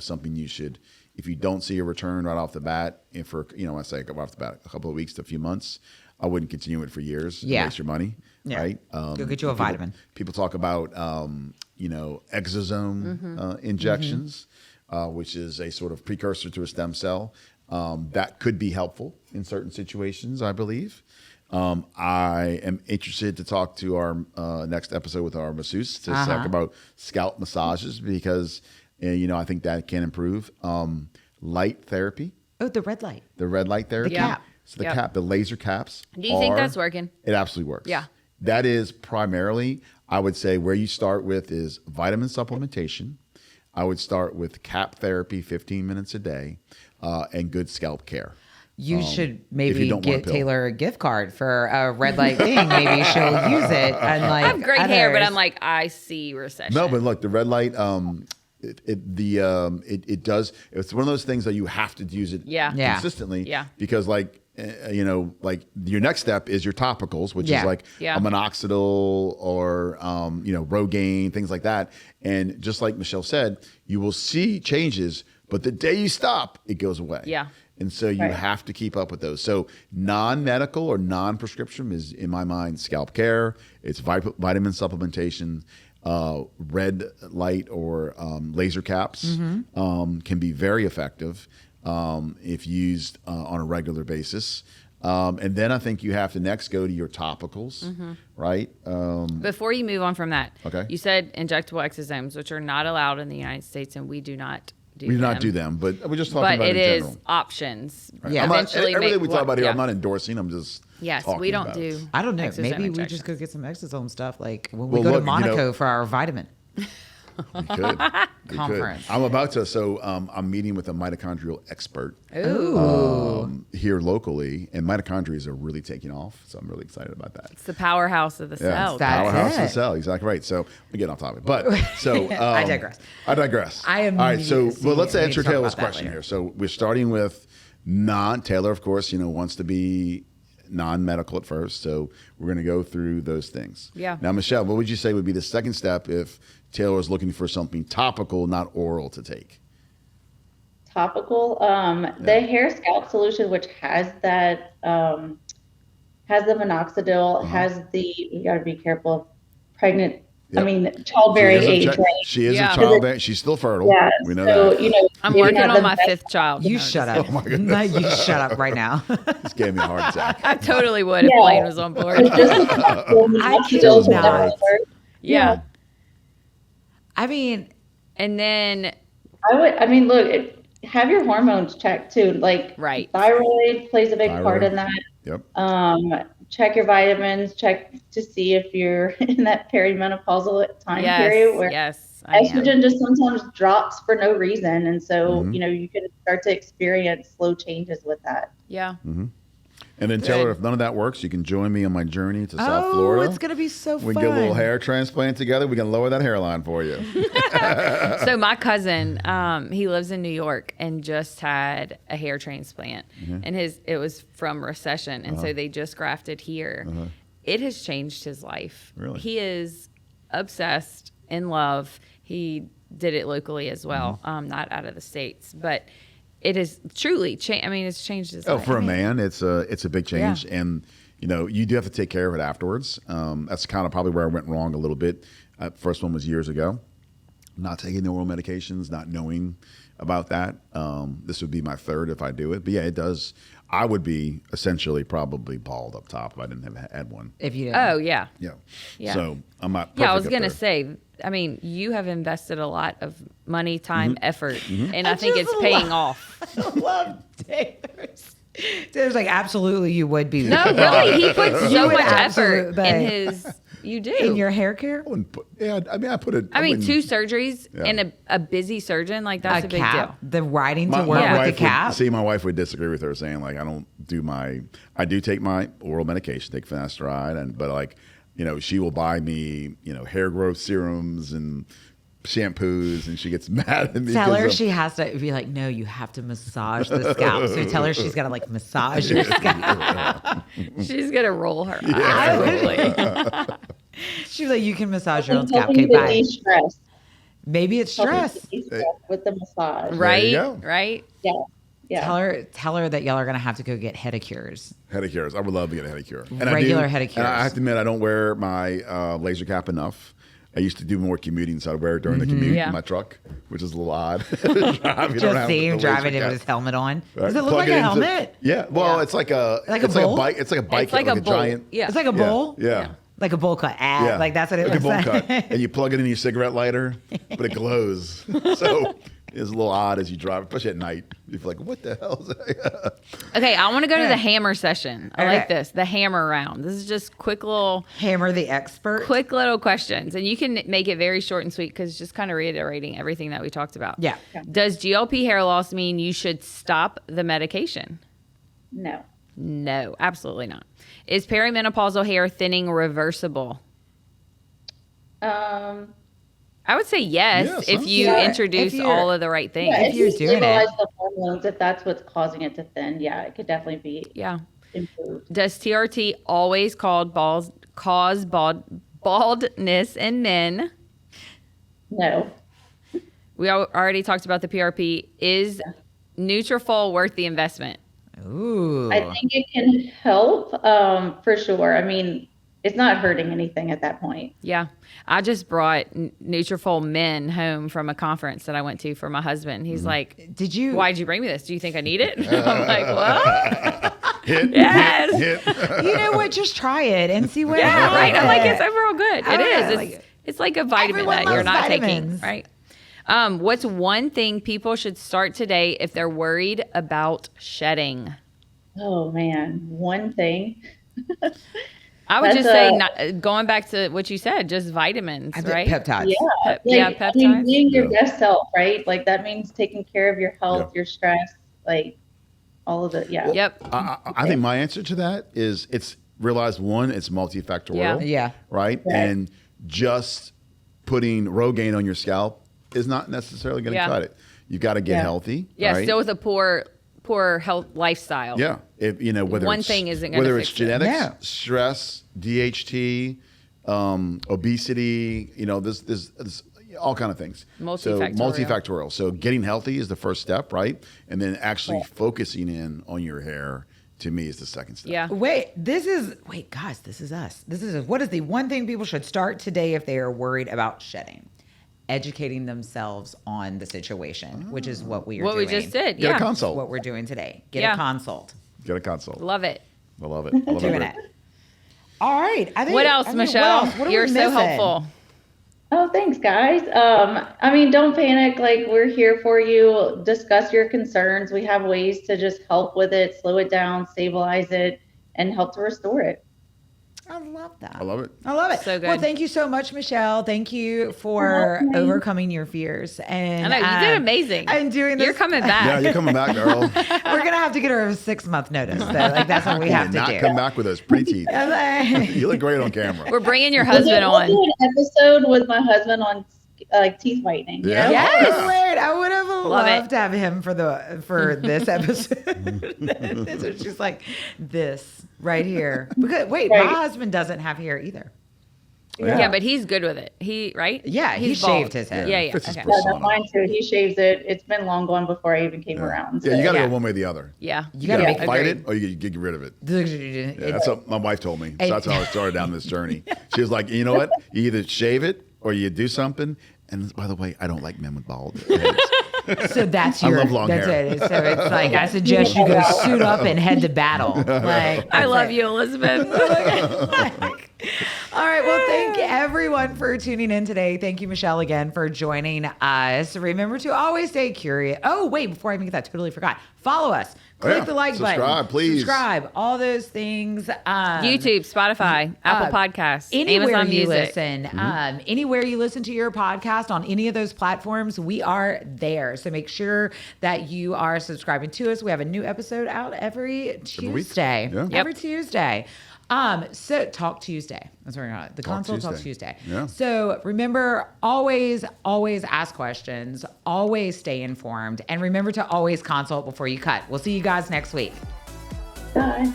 something you should, if you don't see a return right off the bat, and for, I say off the bat, a couple of weeks to a few months, I wouldn't continue it for years. And Yeah. waste your money. Yeah. Right. Go get you a vitamin. People talk about, exosome injections, which is a sort of precursor to a stem cell. That could be helpful in certain situations, I believe. I am interested to talk to our next episode with our masseuse to talk about scalp massages because, I think that can improve. Light therapy, Oh, the red light. the red light therapy. cap. So the Yep. cap, the laser caps. Do you think that's working? It absolutely works. Yeah. That is primarily, I would say, where you start with is vitamin supplementation. I would start with cap therapy, 15 minutes a day, and good scalp care. You should if you maybe don't want a get pill. Taylor a gift card for a red light thing. Maybe she'll use it. And like I have great hair, but others. I'm like, I see recession. No, but look, the red light, it does. It's one of those things that you have to use it Yeah. Yeah. consistently. Yeah. Because like your next step is your topicals, which Yeah. is like Yeah. a minoxidil or Rogaine, things like that. And just like Michelle said, you will see changes, but the day you stop, it goes away. Yeah. And so you have to keep up with those. So non-medical or non-prescription is, in my mind, scalp care. It's vitamin supplementation. Red light or laser caps can be very effective if used on a regular basis. And then I think you have to next go to your topicals, right? Before you move on from that, Okay. you said injectable exosomes, which are not allowed in the United States, and we do not do We do them. not do them, but we're just talking But about it in is general. options. Yeah. I'm not, Eventually everything make we talk about here, yeah. I'm not endorsing. I'm just Yes, talking we don't about. do. I don't know. exosome Maybe we injections. just go get some exosome stuff like when we Well, go look, to Monaco for our vitamin. We could. We could. Conference. I'm about to. So I'm meeting with a mitochondrial expert here locally, and mitochondria are really taking off. So I'm really excited about that. It's the powerhouse of the cell. That's Powerhouse of the it. cell. Exactly right. So we're getting off topic, but so I digress. I digress. I am all right. So needing to well, let's see- we need answer to talk Taylor's about that question later. here. So we're starting with Taylor, of course, wants to be non-medical at first. So we're going to go through those things. Yeah. Now, Michelle, what would you say would be the second step if Taylor is looking for something topical, not oral, to take? Topical. The hair scalp solution, which has that, has the minoxidil, has the, you got to be careful, pregnant I mean, childbearing age, right? She is Yeah. a childbearing. She's still fertile. Yeah. We know So, that. you know, I'm maybe working not on the my best- 5th child. You No, shut just up. Oh my goodness. You shut up right now. Just gave me a heart attack. I totally would if Yeah. Blaine was on board. It's just I still cannot. Yeah. I mean, And then, I mean, look, have your hormones checked too. Like, Right. thyroid plays a big part Thyroid. in that. Yep. Check your vitamins, check to see if you're in that perimenopausal time period where I am. estrogen just sometimes drops for no reason. And so, Mhm. you know, you can start to experience slow changes with that. Yeah. And then Taylor, if none of that works, you can join me on my journey to South oh, Florida. it's gonna be so fun. We can get a little hair transplant together. We can lower that hairline for you. So my cousin, he lives in New York and just had a hair transplant, and it was from recession, and so they just grafted here. It has changed his life. Really? He is obsessed, in love. He did it locally as well, not out of the States, but it has truly changed. I mean, it's changed his Oh, life. for a man, it's a big change, and you know you do have to take care of it afterwards. That's kind of probably where I went wrong a little bit. First one was years ago, not taking the oral medications, not knowing about that. This would be my third if I do it, but yeah, it does. I would be essentially probably bald up top if I didn't have had one. If you Oh yeah. Yeah. So I'm not. Yeah, I was perfect up gonna there. say. I mean, you have invested a lot of money, time, effort, and I I think just it's paying off. I love Taylor's. Taylor's like, absolutely, you would be. No, really, he puts You so would much effort absolutely- in his. You do. in your hair care. I wouldn't put. Yeah, I mean, I put it. I mean, wouldn't- 2 surgeries Yeah. and a busy surgeon, like that's a big cap, deal. the riding to My work with the wife cap. would, see, my wife would disagree with her, saying like, I do take my oral medication, take finasteride, but like, you know, she will buy me, you know, hair growth serums and shampoos, and she gets mad at me. Tell her 'cause she has to be like, no, you have to massage the scalp. So tell her she's got to like massage your scalp. She's gonna roll her Yeah. eyes. Probably. She's like, you can massage your own It's scalp. helping Okay, you to bye. de-stress. Maybe it's stress. De-stress with the massage. Right, go. right. Yeah. Yeah. Tell her that y'all are gonna have to go get pedicures. Pedicures. I would love to get a pedicure. Regular I do, pedicures. And I have to admit, I don't wear my laser cap enough. I used to do more commuting, so I'd wear it during the commute Yeah. in my truck, which is a little odd. Just see him driving it with his helmet on. Does it look like a helmet? Yeah. Well, Yeah. it's like a Like a it's like a bowl? bike. It's like a bike. It's like a bowl. giant. Yeah. It's like a Yeah. bowl. Yeah. Like a bowl cut. Yeah. Like that's what it like looks a bowl like. cut, and you plug it in your cigarette lighter, but it glows. So it's a little odd as you drive, especially at night. You feel like, what the hell is that? Okay, I want to go to the hammer session. I like Okay. this, the hammer round. This is just quick little Hammer the expert. questions, and you can make it very short and sweet because it's just kind of reiterating everything that we talked about. Yeah. Does GLP hair loss mean you should stop the medication? No. No, absolutely not. Is perimenopausal hair thinning reversible? I would say yes Yeah, if some- you Yeah, introduce if you're- all of the right things. Yeah, If you're you doing it. stabilize the hormones, if that's what's causing it to thin, yeah, it could definitely be Yeah. improved. Does TRT always cause baldness in men? No. We already talked about the PRP. Is Nutrafol worth the investment? Ooh. I think it can help for sure. I mean, it's not hurting anything at that point. Yeah. I just brought Nutrafol Men home from a conference that I went to for my husband. He's like, Did you? why'd you bring me this? Do you think I need it? I'm like, what? Hit, Yes. hit. You know what? Just try it and see what Yeah, happens. right. I'm like, it's overall good. Oh, It yeah, is. like- It's like a vitamin Everyone that you're loves not vitamins. taking, right? What's one thing people should start today if they're worried about shedding? Oh man, one thing. I would That's just say, a- not, going back to what you said, just vitamins, I think right? peptides. Yeah. Yeah, I mean, peptides. being your Yeah. best self, right? Like that means taking care of your health, Yeah. your stress, like all of it. Yeah. Yep. I think my answer to that is it's realized one, it's multifactorial. Yeah. Yeah. Right? Right. And just putting Rogaine on your scalp is not necessarily going to Yeah. cut it. You got to get Yeah. healthy. Yeah, right? still with a poor health lifestyle. Yeah. If you know whether One it's, thing isn't gonna whether it's fix it. genetics, Yeah. stress, DHT, obesity, you know, this all kind of things. Multifactorial. So multifactorial. So getting healthy is the first step, right? And then actually focusing in on your hair to me is the second step. Yeah. Guys, this is us. What is the one thing people should start today if they are worried about shedding? Educating themselves on the situation, which is what we are doing. What we just did. Get Yeah. a consult. What we're doing today. Get Yeah. a consult. Get a consult. Love it. I love it. I love Doing it. All right. What else, Michelle? What are we You're so missing? helpful. Oh, thanks, guys. I mean, don't panic. Like, we're here for you. Discuss your concerns. We have ways to just help with it, slow it down, stabilize it, and help to restore it. I love that. I love it. I love it. So good. Well, thank you so much, Michelle. Thank you for overcoming your fears. And I know, you did amazing. And doing this. You're coming back. Yeah, you're coming back, girl. We're going to have to get her a 6-month notice. So, like, that's what we have to not do. come back with those pretty teeth. You look great on camera. We're bringing your husband We'll on. do an episode with my husband on like teeth whitening. You Yeah. know? Yes, Wait, I would have Love loved it. to have him for this episode. So she's like this right here. Because Right. my husband doesn't have hair either. Yeah, but he's good with it. Right? Yeah, he He's bald. shaved his head. Yeah. Fits his Okay. Yeah, persona. no, mine too. He shaves it. It's been long gone before I even came around. Yeah, you got to Yeah. go one way or the other. Yeah. You gotta make fight Agreed. it or you get rid of it. It- Yeah, that's what my wife told me. So that's how I started down this journey. She was like, you know what? You either shave it or you do something. And by the way, I don't like men with bald heads. So that's I your. love long that's hair. it. So it's like I suggest you go suit up and head to battle. Like I that's love it. you, Elizabeth. All right. Well, thank everyone for tuning in today. Thank you, Michelle, again for joining us. Remember to always stay curious. Oh, wait, before I make that, totally forgot. Follow us. Click yeah. the like button. Subscribe, please. Subscribe. All those things. YouTube, Spotify, Apple Podcasts, Anywhere Amazon you Music. listen, anywhere you listen to your podcast on any of those platforms, we are there. So make sure that you are subscribing to us. We have a new episode out every Tuesday. Yeah. Yep. Every Tuesday. So Talk Tuesday. That's what we're going to. The console Talk Tuesday. Yeah. So remember, always ask questions. Always stay informed, and remember to always consult before you cut. We'll see you guys next week. Bye.